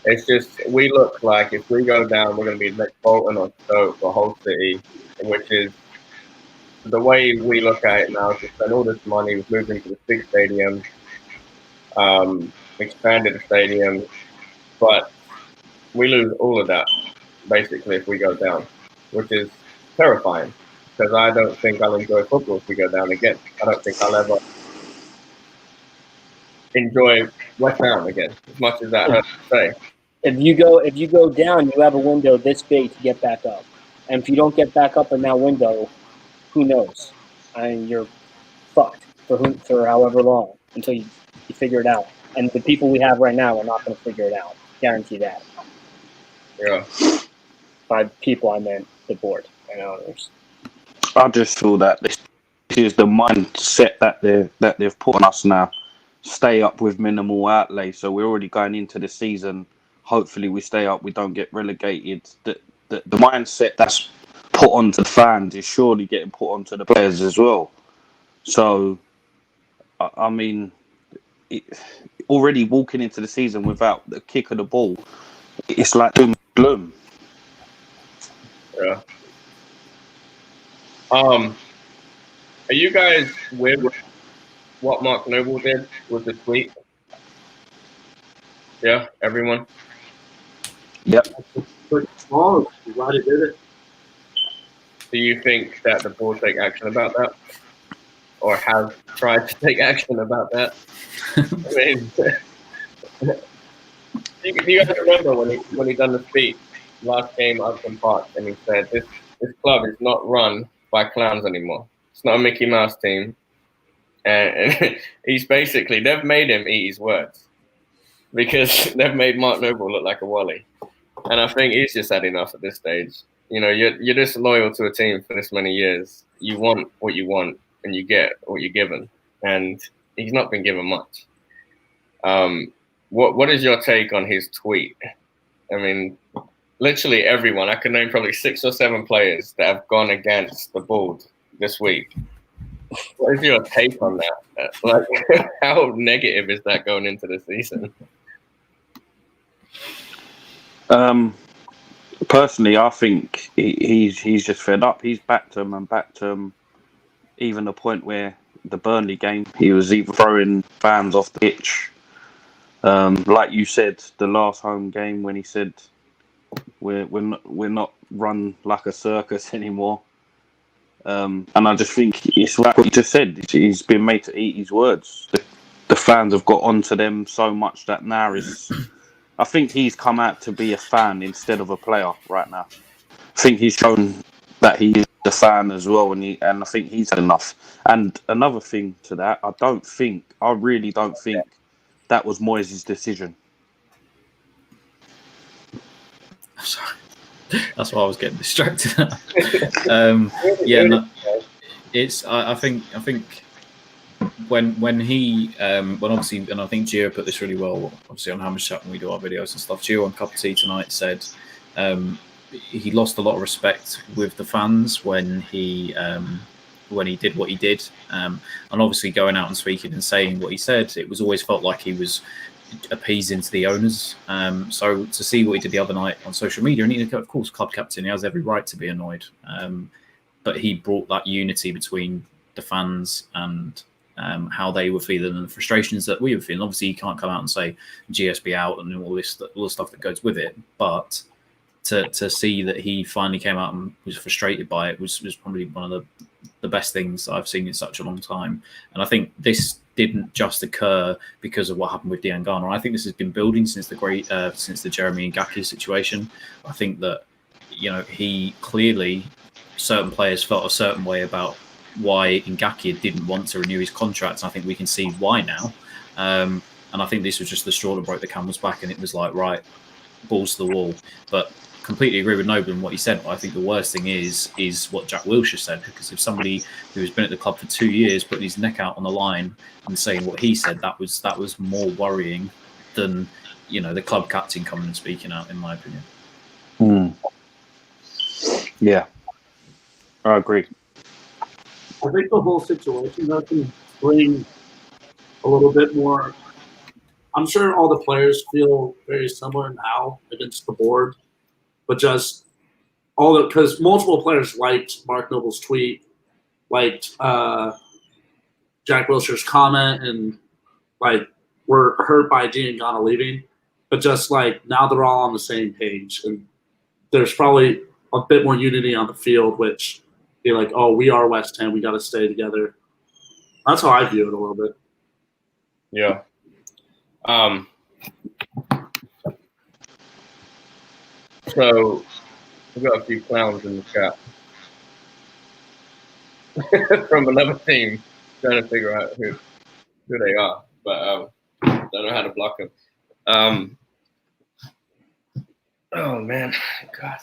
It's just we look like if we go down, we're going to be next Bolton or Stoke or Hull City, which is the way we look at it now. To spend all this money, we've moved into the big stadium, expanded the stadium, but we lose all of that basically if we go down, which is terrifying. Because I don't think I'll enjoy football if we go down again. I don't think I'll ever enjoy West Ham again, as much as that hurts to say. If you go down, you have a window this big to get back up, and if you don't get back up in that window, who knows? You're fucked for however long until you figure it out. And the people we have right now are not going to figure it out. Guarantee that. Yeah. By people, I meant the board and owners. I just feel that this is the mindset that they've put on us now. Stay up with minimal outlay. So we're already going into the season. Hopefully we stay up. We don't get relegated. The mindset that's put onto the fans is surely getting put onto the players as well. So, I mean, already walking into the season without the kick of the ball, it's like doom and gloom. Yeah. Are you guys with what Mark Noble did with the tweet? Yeah, everyone. Yep. But I'm glad he did it. Do you think that the Bulls take action about that, or have tried to take action about that? I mean, do you guys remember when he done the speech last game at Upton Park, and he said this club is not run by clowns anymore. It's not a Mickey Mouse team, and he's basically, they've made him eat his words because they've made Mark Noble look like a Wally, and I think he's just had enough at this stage. You know, you're this loyal to a team for this many years. You want what you want, and you get what you're given, and he's not been given much. What is your take on his tweet? I mean, literally everyone. I could name probably 6 or 7 players that have gone against the Bulls this week. What is your take on that? Like, how negative is that going into the season? Personally, I think he's just fed up. He's backed them, even the point where the Burnley game, he was even throwing fans off the pitch. Like you said, the last home game when he said we're not run like a circus anymore. And I just think it's like what you just said. He's been made to eat his words. The fans have got onto them so much that now is. I think he's come out to be a fan instead of a player right now. I think he's shown that he is a fan as well, and I think he's had enough. And another thing to that, I really don't think that was Moyes' decision. Sorry. That's why I was getting distracted. Yeah, no, it's. I think when obviously, and I think Gio put this really well, obviously on Hammers Chat when we do our videos and stuff. Gio on Cup of Tea tonight said he lost a lot of respect with the fans when he did what he did, and obviously going out and speaking and saying what he said, it was always felt like he was appeasing to the owners. So to see what he did the other night on social media, and he, of course, club captain, he has every right to be annoyed, but he brought that unity between the fans and how they were feeling and the frustrations that we were feeling. Obviously, you can't come out and say GSB out and all the stuff that goes with it, but to see that he finally came out and was frustrated by it was probably one of the best things I've seen in such a long time. And I think this didn't just occur because of what happened with Diangana. I think this has been building since the Jeremy Ngakia situation. I think that, he clearly, certain players felt a certain way about why Ngakia didn't want to renew his contract. And I think we can see why now. And I think this was just the straw that broke the camel's back, and it was like, right, balls to the wall. But completely agree with Noble and what he said. But I think the worst thing is what Jack Wilshere said, because if somebody who has been at the club for 2 years putting his neck out on the line and saying what he said, that was more worrying than the club captain coming and speaking out, in my opinion. Yeah, I agree. I think the whole situation can bring a little bit more. I'm sure all the players feel very similar now against the board, but just because multiple players liked Mark Noble's tweet, liked Jack Wilshere's comment, and were hurt by Diangana leaving, but just now they're all on the same page, and there's probably a bit more unity on the field, which be like, oh, we are West Ham, we got to stay together. That's how I view it a little bit. Yeah. So we've got a few clowns in the chat from another team trying to figure out who they are, but don't know how to block them. Oh man, God.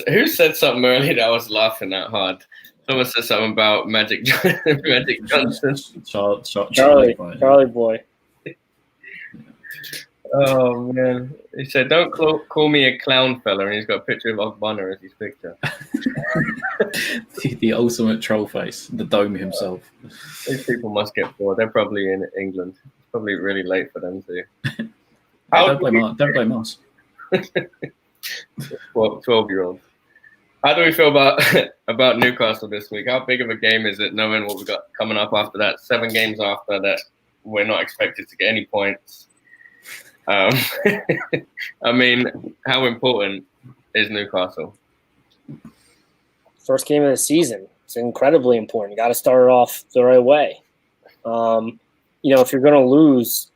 Who said something earlier that I was laughing at hard? Someone said something about Magic Johnson. Charlie boy. Oh man, he said, "Don't call me a clown fella," and he's got a picture of Ogbonna as his picture. The ultimate troll face, the dome himself. These people must get bored. They're probably in England probably really late for them too. Don't blame us. 12-year-olds. How do we feel about Newcastle this week? How big of a game is it, knowing what we got coming up after that? 7 games after that, we're not expected to get any points. I mean, how important is Newcastle? First game of the season. It's incredibly important. Got to start it off the right way. If you're going to lose,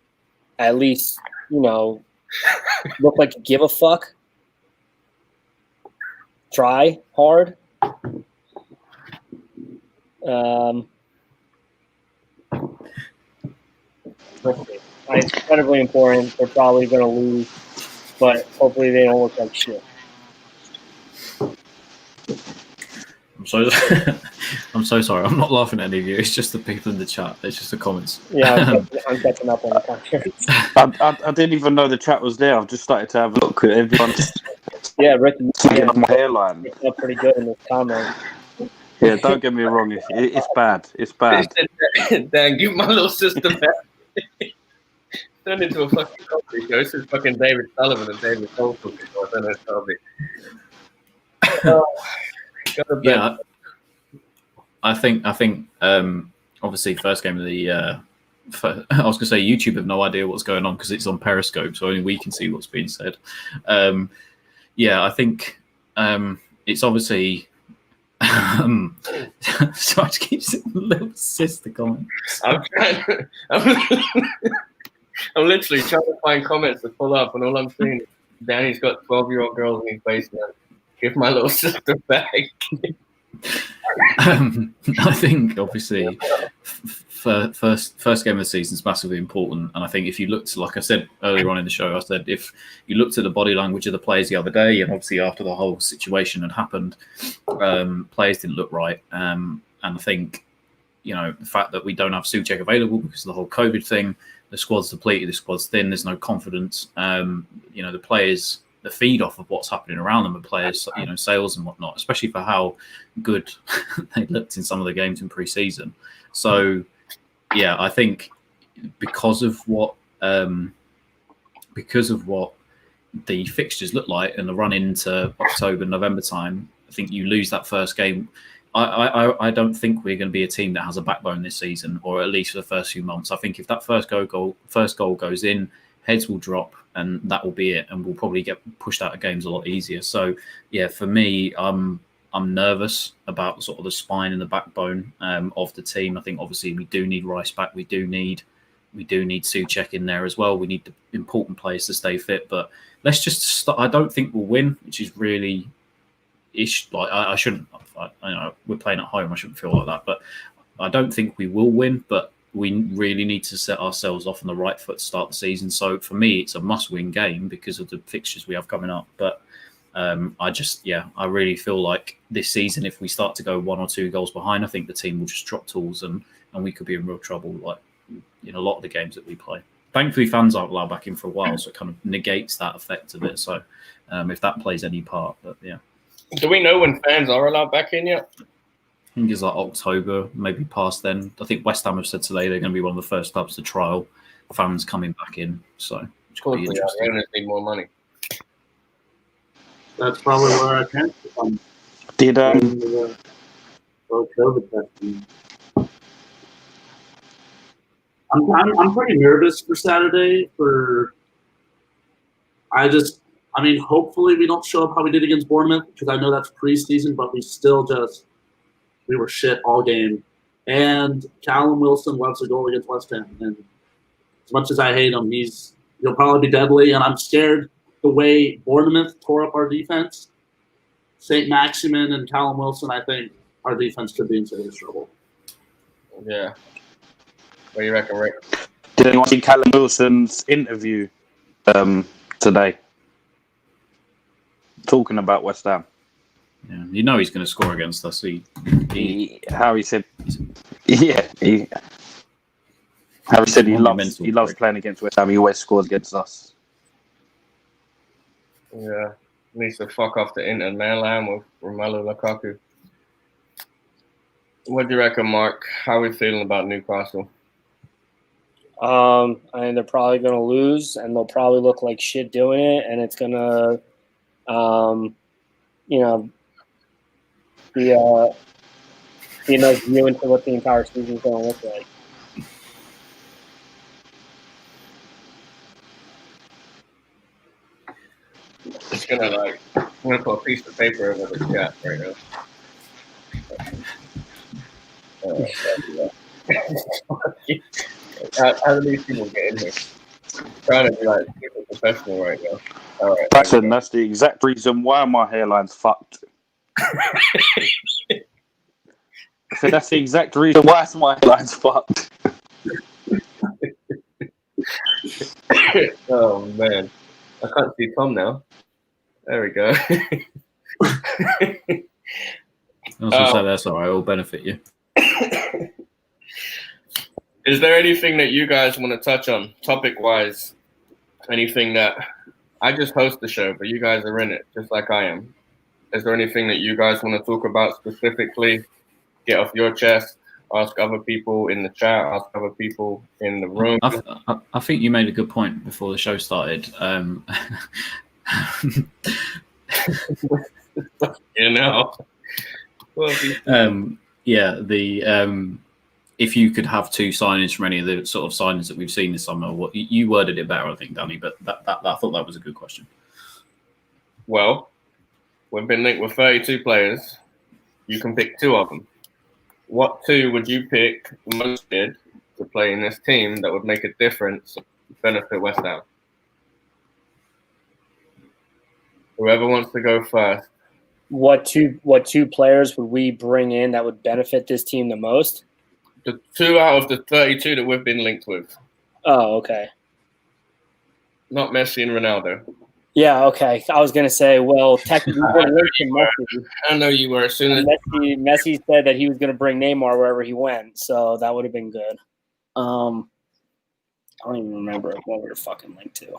at least, look like you give a fuck. Try hard. It's incredibly important. They're probably going to lose, but hopefully they don't look like shit. I'm so sorry. I'm not laughing at any of you. It's just the people in the chat. It's just the comments. Yeah, I'm catching up on the comments. I didn't even know the chat was there. I've just started to have a look at everyone. Yeah, Ricky, Taking off my hairline. it's up pretty good in this comment. Yeah, don't get me wrong. It's bad. It's bad. Dan, give my little sister back. Turned into a fucking comedy show. This is fucking David Sullivan and David Cole talking about Dennis Harvey. Yeah, I think obviously first game of the I was gonna say YouTube have no idea what's going on because it's on Periscope, so only we can see what's being said. I think it's obviously sorry to keep little sister comments. I'm literally trying to find comments to pull up, and all I'm seeing is Danny's got 12-year-old girls in his basement. Give my little sister back. I think obviously first game of the season is massively important, and I think if you looked, like I said earlier on in the show, I said if you looked at the body language of the players the other day, and obviously after the whole situation had happened, players didn't look right, and I think the fact that we don't have Souček available because of the whole COVID thing, the squad's depleted, the squad's thin, there's no confidence. The players that feed off of what's happening around them, and players, sales and whatnot, especially for how good they looked in some of the games in pre-season. So, yeah, I think because of what the fixtures look like and the run into October, November time, I think you lose that first game. I don't think we're going to be a team that has a backbone this season, or at least for the first few months. I think if that first goal goes in, heads will drop, and that will be it, and we'll probably get pushed out of games a lot easier. So, yeah, for me, I'm nervous about sort of the spine and the backbone of the team. I think obviously we do need Rice back. We do need Souček in there as well. We need the important players to stay fit. But let's just start. I don't think we'll win, which is really ish. Like I shouldn't. We're playing at home. I shouldn't feel like that. But I don't think we will win. But we really need to set ourselves off on the right foot to start the season. So for me, it's a must-win game because of the fixtures we have coming up. But I really feel like this season, if we start to go 1 or 2 goals behind, I think the team will just drop tools and we could be in real trouble, like in a lot of the games that we play. Thankfully, fans aren't allowed back in for a while, so it kind of negates that effect of it. So if that plays any part, but yeah. Do we know when fans are allowed back in yet? I think it's like October, maybe past then. I think West Ham have said today they're going to be one of the first clubs to trial fans coming back in. So which could be interesting. They just need more money. That's probably where I can come. Did COVID testing. I'm pretty nervous for Saturday. Hopefully we don't show up how we did against Bournemouth, because I know that's preseason, but we were shit all game. And Callum Wilson loves a goal against West Ham, and as much as I hate him, he'll probably be deadly. And I'm scared the way Bournemouth tore up our defense. St. Maximin and Callum Wilson, I think our defense could be in serious trouble. Yeah. What do you reckon, Rick? Did anyone see Callum Wilson's interview today? Talking about West Ham. Yeah, he's going to score against us. Harry said he loves playing against West Ham. He always scores against us. Yeah, needs to fuck off the Inter Milan with Romelu Lukaku. What do you reckon, Mark? How are we feeling about Newcastle? And they're probably going to lose, and they'll probably look like shit doing it, and it's going to, be a nice view into what the entire season is going to look like. It's gonna I'm gonna put a piece of paper over the chat right now. How do these people get in here? I'm trying to be like super professional right now. All right. Listen, that's the exact reason why my hairline's fucked. So that's the exact reason why my hairline's fucked. Oh man, I can't see Tom now. There we go. That's all right. It'll benefit you. Is there anything that you guys want to touch on, topic-wise? Anything that I just host the show, but you guys are in it, just like I am. Is there anything that you guys want to talk about specifically? Get off your chest. Ask other people in the chat. Ask other people in the room. I think you made a good point before the show started. You know. If you could have two signings from any of the sort of signings that we've seen this summer, what you worded it better, I think, Danny. But I thought that was a good question. Well, we've been linked with 32 players. You can pick two of them. What two would you pick most did to play in this team that would make a difference, benefit West Ham? Whoever wants to go first. What two players would we bring in that would benefit this team the most? The two out of the 32 that we've been linked with. Oh, okay. Not Messi and Ronaldo. Yeah, okay. I was gonna say, well, technically, Messi. I know you were. As soon as Messi said that he was gonna bring Neymar wherever he went, so that would have been good. I don't even remember what we were fucking linked to.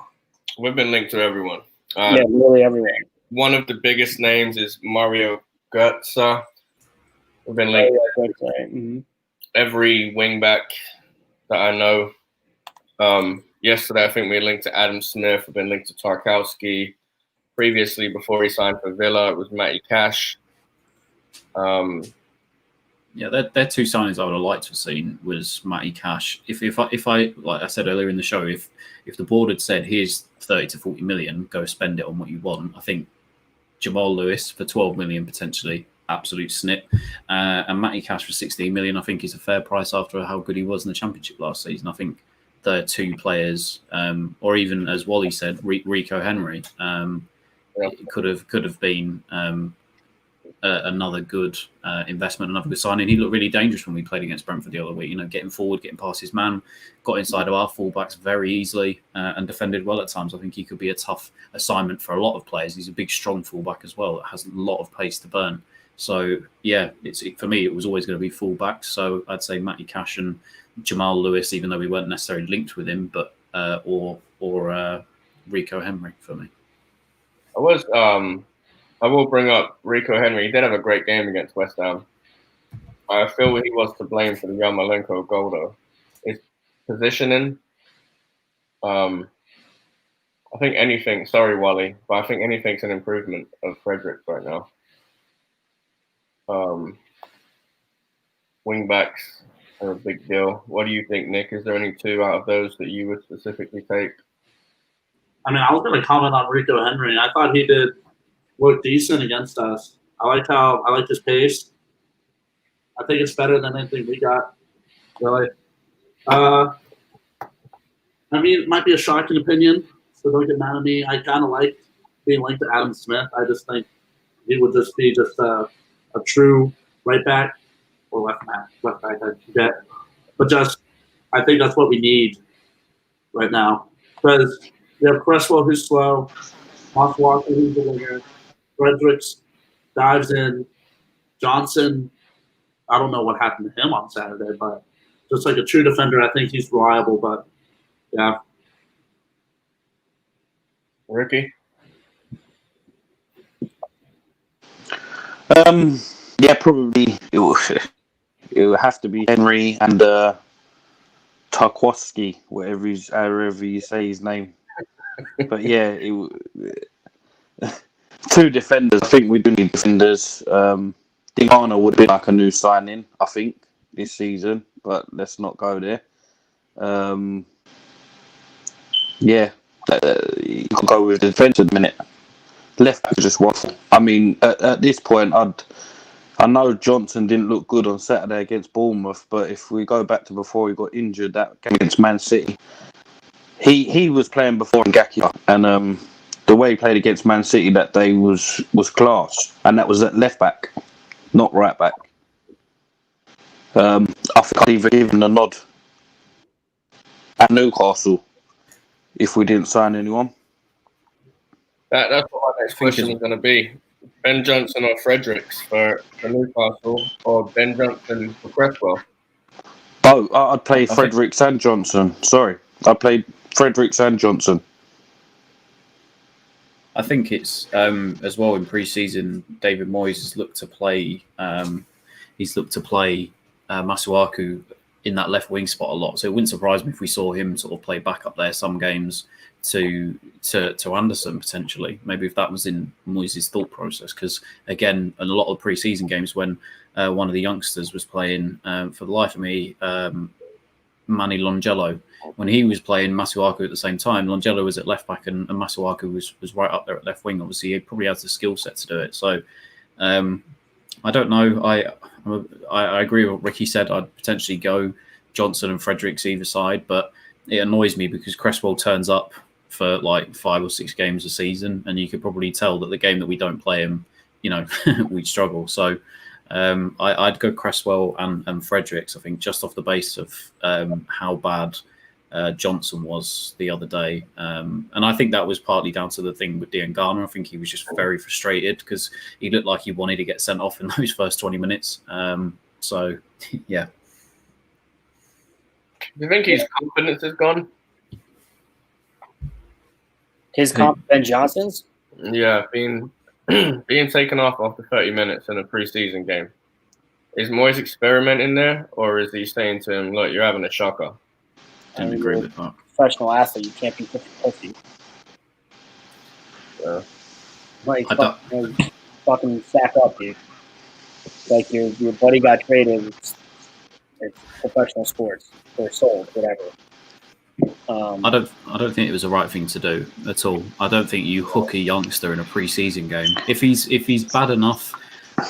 We've been linked to everyone. Yeah, really everyone. One of the biggest names is Mario Götze. We've been linked to every wingback that I know. Yesterday, I think we linked to Adam Smith. We've been linked to Tarkowski. Previously, before he signed for Villa, it was Matty Cash. Yeah, they're two signings I would have liked to have seen was Matty Cash. If I like I said earlier in the show, if the board had said here's 30 to 40 million, go spend it on what you want, I think Jamal Lewis for 12 million potentially, absolute snip, and Matty Cash for 16 million, I think is a fair price after how good he was in the Championship last season. I think the two players, or even as Wally said, Rico Henry, it could have been another good investment, another good signing. He looked really dangerous when we played against Brentford the other week. Getting forward, getting past his man, got inside of our fullbacks very easily, and defended well at times. I think he could be a tough assignment for a lot of players. He's a big, strong fullback as well that has a lot of pace to burn. So yeah, for me, it was always going to be fullbacks. So I'd say Matty Cash and Jamal Lewis, even though we weren't necessarily linked with him, but or Rico Henry for me. I will bring up Rico Henry. He did have a great game against West Ham. I feel he was to blame for the Yarmolenko goal, though. His positioning, I think anything, sorry, Wally, but I think anything's an improvement of Fredericks right now. Wing-backs are a big deal. What do you think, Nick? Is there any two out of those that you would specifically take? I mean, I was going to comment on Rico Henry. I thought he did look decent against us. I like his pace. I think it's better than anything we got, really. I mean, it might be a shocking opinion, so don't get mad at me. I kind of like being linked to Adam Smith. I just think he would just be a true right back or left back, I forget. But I think that's what we need right now. Because we have Cresswell, who's slow, Moss Walker, who's a winger, Fredericks dives in, Johnson, I don't know what happened to him on Saturday, but just like a true defender, I think he's reliable, but yeah. Ricky? Yeah, probably it will have to be Henry and Tarkowski, however you say his name. But yeah, two defenders. I think we do need defenders. Diana would be like a new signing, I think, this season. But let's not go there. Yeah, you can go with the defence at the minute. Left back is just waffle. I mean, at this point, I know Johnson didn't look good on Saturday against Bournemouth, but if we go back to before he got injured, that game against Man City, he was playing before Ngakia, and the way he played against Man City that day was class, and that was at left back, not right back. I think I'd even give him a nod at Newcastle if we didn't sign anyone. That's what my next question was going to be. Ben Johnson or Fredericks for Newcastle, or Ben Johnson for Cresswell? Oh, I'd play Fredericks and Johnson. Sorry, I played Fredericks and Johnson. I think it's as well in pre-season. David Moyes has looked to play. Masuaku in that left wing spot a lot. So it wouldn't surprise me if we saw him sort of play back up there some games to Anderson potentially. Maybe if that was in Moyes' thought process, because again, in a lot of pre-season games when one of the youngsters was playing, for the life of me, Manny Longello, when he was playing Masuaku at the same time, Longello was at left back and Masuaku was right up there at left wing. Obviously, he probably has the skill set to do it. So I don't know. I agree with what Ricky said. I'd potentially go Johnson and Fredericks either side, but it annoys me because Cresswell turns up for like 5 or 6 games a season, and you could probably tell that the game that we don't play him, we'd struggle. So I'd go Cresswell and Fredericks, I think, just off the base of how bad Johnson was the other day. And I think that was partly down to the thing with Diangana. I think he was just very frustrated because he looked like he wanted to get sent off in those first 20 minutes. So, yeah. Do you think his confidence is gone? Ben Johnson's? Yeah, being taken off after 30 minutes in a pre-season game. Is Moyes experimenting there, or is he saying to him, look, you're having a shocker? Didn't agree with that. Professional athlete, you can't be 50-50. Yeah. Like, fucking sack up, dude. Like your buddy got traded. It's professional sports or sold, whatever. I don't think it was the right thing to do at all. I don't think you hook a youngster in a pre-season game. If he's bad enough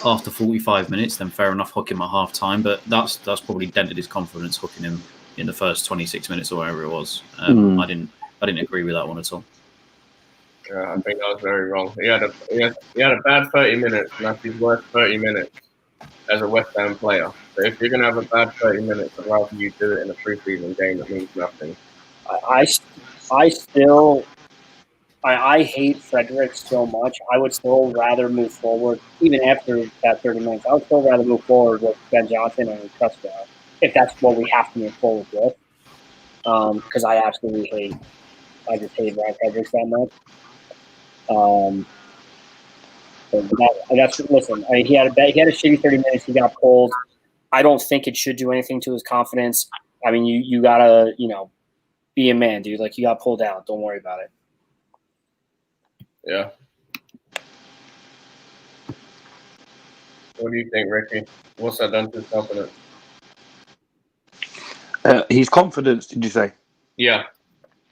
after 45 minutes, then fair enough, hook him at half time. But that's probably dented his confidence, hooking him in the first 26 minutes or whatever it was. I didn't agree with that one at all. Yeah, I think that was very wrong. He had a bad 30 minutes, and that's his worst 30 minutes as a West Ham player. So if you're gonna have a bad 30 minutes, I'd rather you do it in a pre-season game that means nothing. I hate Fredericks so much. I would still rather move forward, even after that 30 minutes. I would still rather move forward with Ben Johnson and Cresswell, if that's what we have to move forward with. Because I just hate Ryan Fredericks that much. Listen, I mean, he had a shitty 30 minutes. He got pulled. I don't think it should do anything to his confidence. I mean, you gotta, be a man, dude. Like, you got pulled out. Don't worry about it. Yeah. What do you think, Ricky? What's that done to his confidence? His confidence, did you say? Yeah.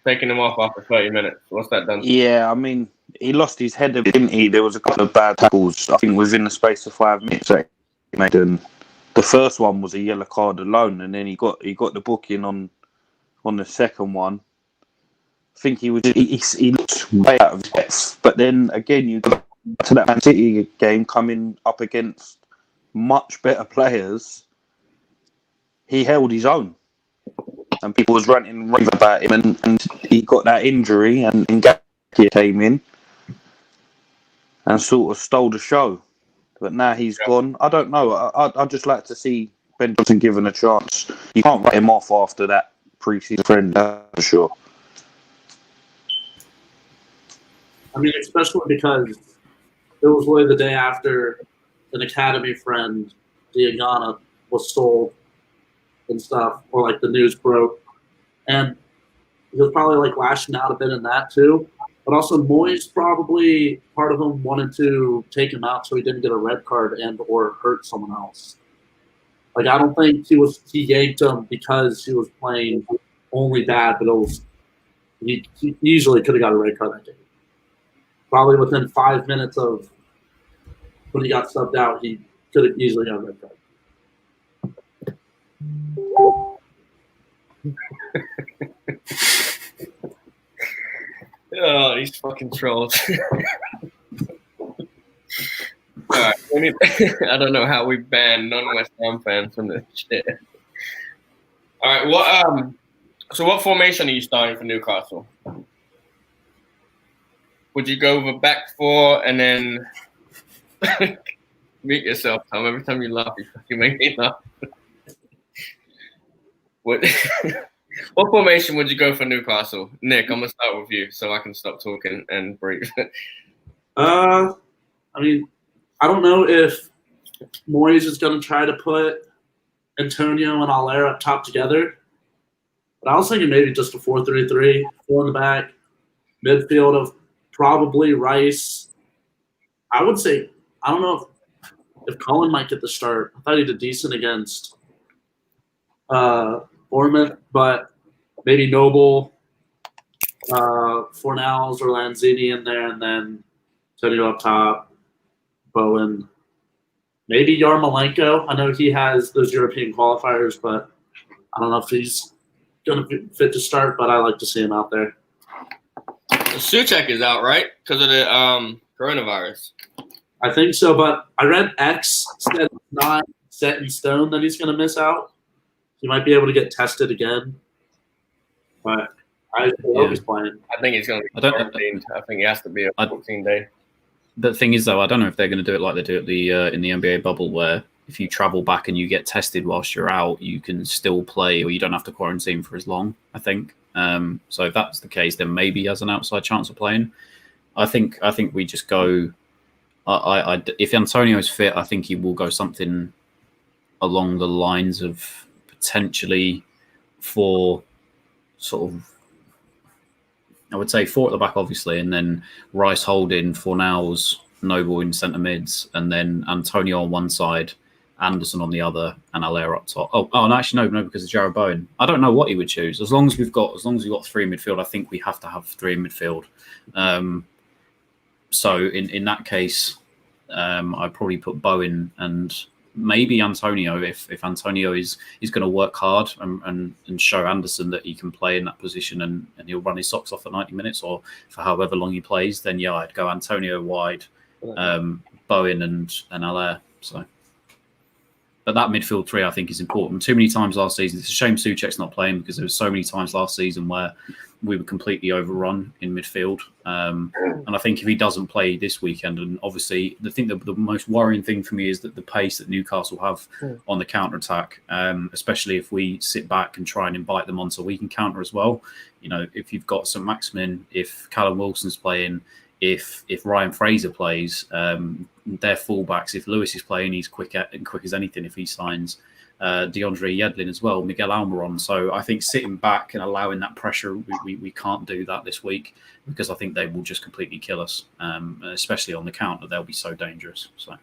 Taking him off after 30 minutes. What's that done to him? Yeah, I mean, he lost his head a bit, didn't he? There was a couple of bad tackles, I think, within the space of 5 minutes that he made. And the first one was a yellow card alone, and then he got the booking on the second one. I think he looked way out of his depth. But then again, you go to that Man City game coming up against much better players. He held his own. And people was ranting about him, and he got that injury, and Ngakia came in and sort of stole the show. But now he's gone. I don't know. I'd just like to see Ben Johnson given a chance. You can't write him off after that pre-season friend, for sure. I mean, especially because it was really the day after an academy friend, Diangana, was sold and stuff, or like the news broke. and he was probably like lashing out a bit in that too. But also Moyes probably part of him wanted to take him out so he didn't get a red card and or hurt someone else. Like I don't think he yanked him because he was playing only bad, but it was he easily could have got a red card that game. Probably within 5 minutes of when he got subbed out, he could have easily got a red card. Oh, these fucking trolls. Alright, I don't know how we banned non-West Ham fans from this shit. Alright, so what formation are you starting for Newcastle? Would you go with a back four and then mute yourself, Tom? Every time you laugh, you fucking make me laugh. What formation would you go for Newcastle? Nick, I'm gonna start with you so I can stop talking and breathe. I mean, I don't know if Moyes is going to try to put Antonio and Allaire up top together, but I was thinking maybe just a 4-3-3, 4 in the back, midfield of probably Rice. I would say I don't know if Cullen might get the start. I thought he did decent against Bournemouth, but maybe Noble, Fornals or Lanzini in there, and then Antonio up top. Bowen, maybe Yarmolenko. I know he has those European qualifiers, but I don't know if he's going to be fit to start, but I like to see him out there. Souček is out, right? Because of the coronavirus. I think so, but I read X said it's not set in stone that he's going to miss out. He might be able to get tested again, but I hope he's playing. I think he's going to be quarantined. I think he has to be a 14-day. The thing is, though, I don't know if they're going to do it like they do at the in the NBA bubble, where if you travel back and you get tested whilst you're out, you can still play, or you don't have to quarantine for as long. I think. So if that's the case, then maybe he has an outside chance of playing. I think we just go. If Antonio is fit, I think he will go something along the lines of potentially for sort of. I would say 4 at the back, obviously, and then Rice holding, Fornals, Noble in centre mids, and then Antonio on one side, Anderson on the other, and Allaire up top. Oh, and actually no, because of Jarrod Bowen. I don't know what he would choose. As long as we've got 3 in midfield, I think we have to have 3 in midfield. So in that case, I'd probably put Bowen and maybe Antonio if Antonio is going to work hard and show Anderson that he can play in that position and he'll run his socks off for 90 minutes or for however long he plays, then yeah, I'd go Antonio wide, Bowen and Allaire. So, but that midfield 3 I think is important. Too many times last season, it's a shame Souček's not playing because there were so many times last season where we were completely overrun in midfield. And I think if he doesn't play this weekend, and obviously the most worrying thing for me is that the pace that Newcastle have on the counter-attack, especially if we sit back and try and invite them on so we can counter as well. You know, if you've got St. Maximin, if Callum Wilson's playing, if Ryan Fraser plays, their fullbacks, if Lewis is playing, he's quick as anything if he signs. DeAndre Yedlin as well, Miguel Almiron. So I think sitting back and allowing that pressure, we can't do that this week because I think they will just completely kill us, especially on the counter. They'll be so dangerous. So,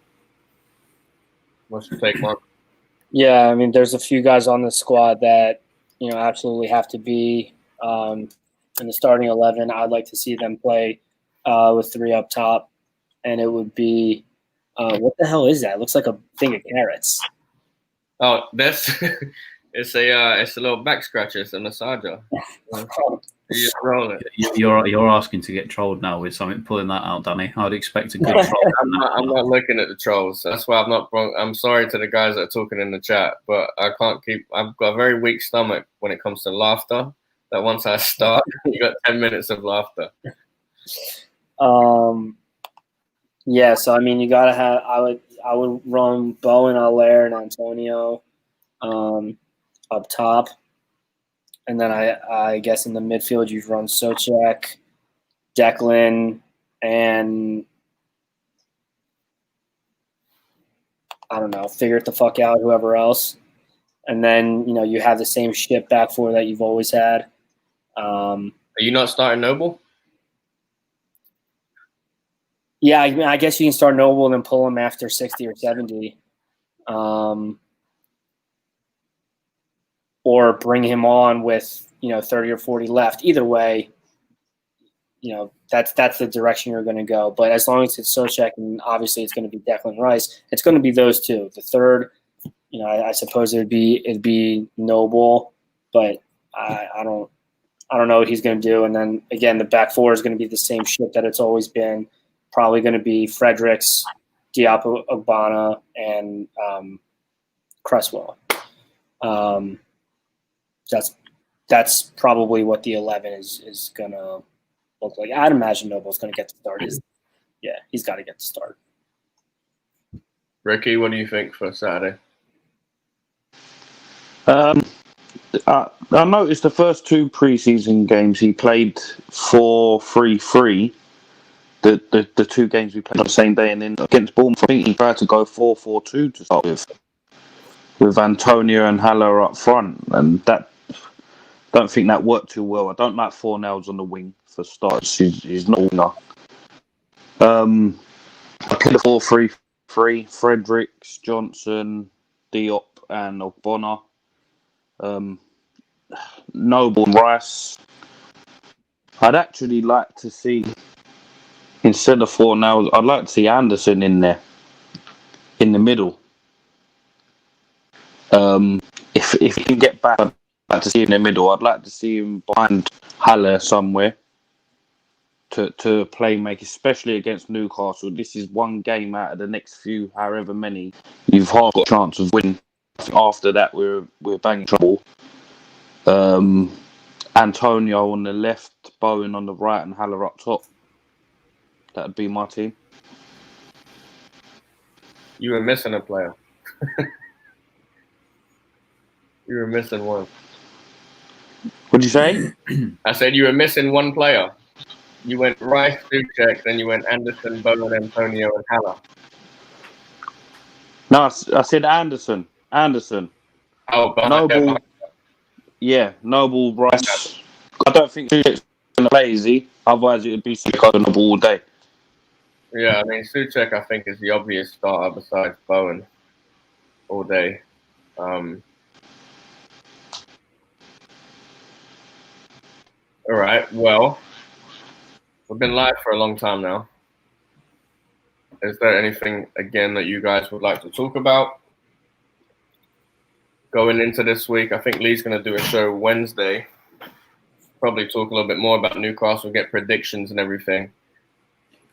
what's your take, Mark? Yeah, I mean, there's a few guys on the squad that absolutely have to be in the starting 11. I'd like to see them play with 3 up top, and it would be what the hell is that? It looks like a thing of carrots. Oh, that's it's a little back scratcher. It's a massager. You just roll it. You're asking to get trolled now with something pulling that out, Danny. I'd expect a good troll. I'm not looking at the trolls. That's why I'm sorry to the guys that are talking in the chat, but I've got a very weak stomach when it comes to laughter. That once I start, you got 10 minutes of laughter. Yeah, so I mean, you gotta have. I would run Bowen, Allaire, and Antonio up top, and then I guess in the midfield you'd run Souček, Declan, and I don't know, figure it the fuck out, whoever else, and then you have the same shit back four that you've always had. Are you not starting Noble? Yeah, I mean, I guess you can start Noble and then pull him after 60 or 70. Or bring him on with 30 or 40 left. Either way, that's the direction you're going to go. But as long as it's Souček, and obviously it's going to be Declan Rice, it's going to be those two. The third, I suppose it'd be Noble, but I don't know what he's going to do. And then again, the back four is going to be the same shit that it's always been. Probably going to be Fredericks, Diop, Ogbonna, and Cresswell. That's probably what the 11 is going to look like. I'd imagine Noble's going to get the start. Yeah, he's got to get the start. Ricky, what do you think for Saturday? I noticed the first two preseason games he played 4-3-3. The two games we played on the same day, and then against Bournemouth, I think he tried to go 4-4-2 to start with Antonio and Haller up front, and that don't think that worked too well. I don't like Fornells on the wing for starters. He's not a winger. I played a 4-3-3. Fredericks, Johnson, Diop, and Ogbonna. Noble and Rice. I'd actually like to see, instead of Fornells, I'd like to see Anderson in there, in the middle. If he can get back, I'd like to see him in the middle. I'd like to see him behind Haller somewhere to play make, especially against Newcastle. This is one game out of the next few, however many, you've half got a chance of winning. After that, we're banging trouble. Antonio on the left, Bowen on the right, and Haller up top. That'd be my team. You were missing a player. You were missing one. What'd you say? I said you were missing one player. You went Rice, Souček, then you went Anderson, Bowen, Antonio, and Haller. No, I said Anderson. Oh, but Noble. Yeah, Noble, Rice. I don't think Souček's going to play, is he? Otherwise, it would be Souček and Noble all day. Yeah, I mean, Souček, I think, is the obvious starter besides Bowen all day. All right, well, we've been live for a long time now. Is there anything, again, that you guys would like to talk about? Going into this week, I think Lee's going to do a show Wednesday. Probably talk a little bit more about Newcastle, get predictions and everything.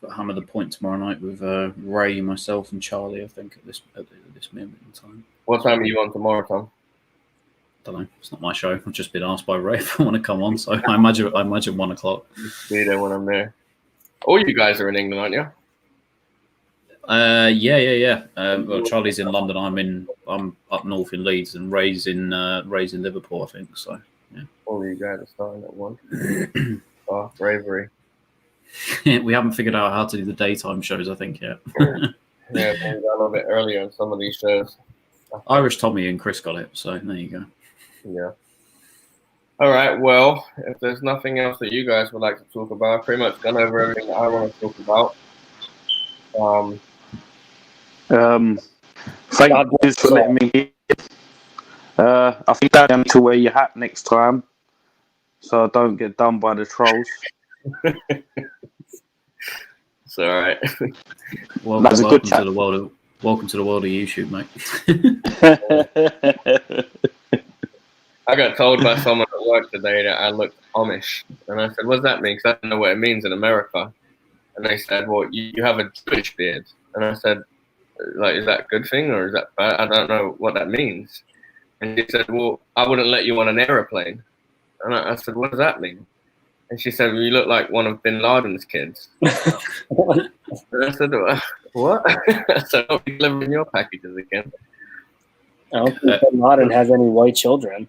Got Hammer the Point tomorrow night with Ray, myself, and Charlie, I think, at this moment in time. What time are you on tomorrow, Tom? Don't know. It's not my show. I've just been asked by Ray if I want to come on, so I imagine 1 o'clock. Be there when I'm there. All you guys are in England, aren't you? Yeah. Well, Charlie's in London. I'm up north in Leeds, and Ray's in Liverpool, I think. So yeah. All you guys are starting at 1. Oh, bravery. We haven't figured out how to do the daytime shows, I think, yet. Yeah, maybe a little bit earlier on some of these shows. Irish Tommy and Chris got it, so there you go. Yeah. All right. Well, if there's nothing else that you guys would like to talk about, I've pretty much gone over everything that I want to talk about. Thank you for letting me in. I think I need to wear your hat next time, so I don't get done by the trolls. It's all right. Well, That's a good chat. Welcome to the world of YouTube, mate. I got told by someone at work today that I looked Amish, and I said, "What does that mean?" Because I don't know what it means in America. And they said, "Well, you have a Jewish beard." And I said, "Like, is that a good thing or is that bad? I don't know what that means." And she said, "Well, I wouldn't let you on an aeroplane." And I said, "What does that mean?" And she said, "Well, you look like one of Bin Laden's kids." And I said, "What?" I said, "I'll be delivering your packages again." I don't think Bin Laden has any white children.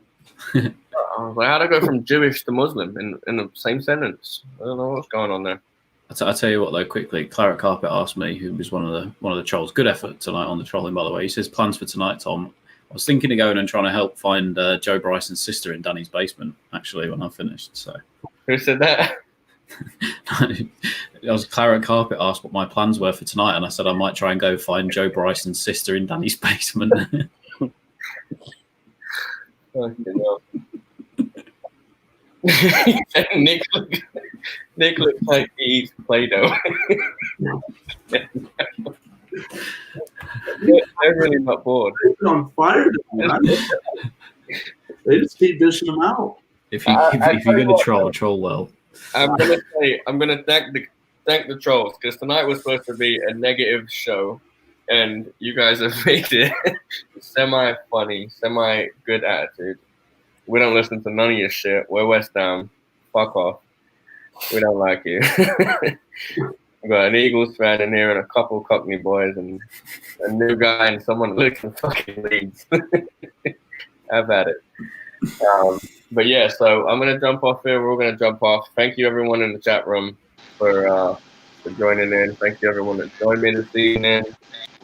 I was like, how'd I go from Jewish to Muslim in the same sentence? I don't know what's going on there. I'll tell you what, though, quickly. Claret Carpet asked me, who was one of the trolls. Good effort tonight on the trolling, by the way. He says, plans for tonight, Tom. I was thinking of going and trying to help find Joe Bryson's sister in Danny's basement, actually, when I finished. So Who said that? I was Claret Carpet asked what my plans were for tonight, and I said I might try and go find Joe Bryson's sister in Danny's basement. Nick looks like he eats Play-Doh. They're really not bored. They've been on fire. They just keep dishing them out. If you're going to troll well. I'm gonna thank the trolls, because tonight was supposed to be a negative show, and you guys have made it semi-funny, semi-good attitude. We don't listen to none of your shit. We're West Ham. Fuck off. We don't like you. We got an Eagles fan in here and a couple Cockney boys and a new guy and someone looking fucking Leeds. Have at it. But yeah, so I'm gonna jump off here. We're all gonna jump off. Thank you everyone in the chat room for joining in. Thank you everyone that joined me this evening.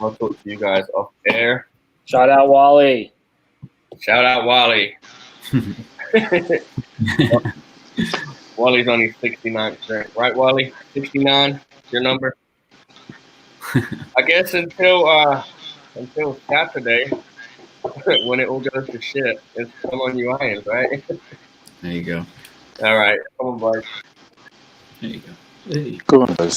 I'll talk to you guys off air. Shout out Wally. Shout out Wally. Wally's on his 69th drink, right, Wally? 69, your number. I guess until Saturday, when it all goes to shit, it's come on you irons, right? There you go. All right, come on, boys. There you go. Hey. Go on, guys.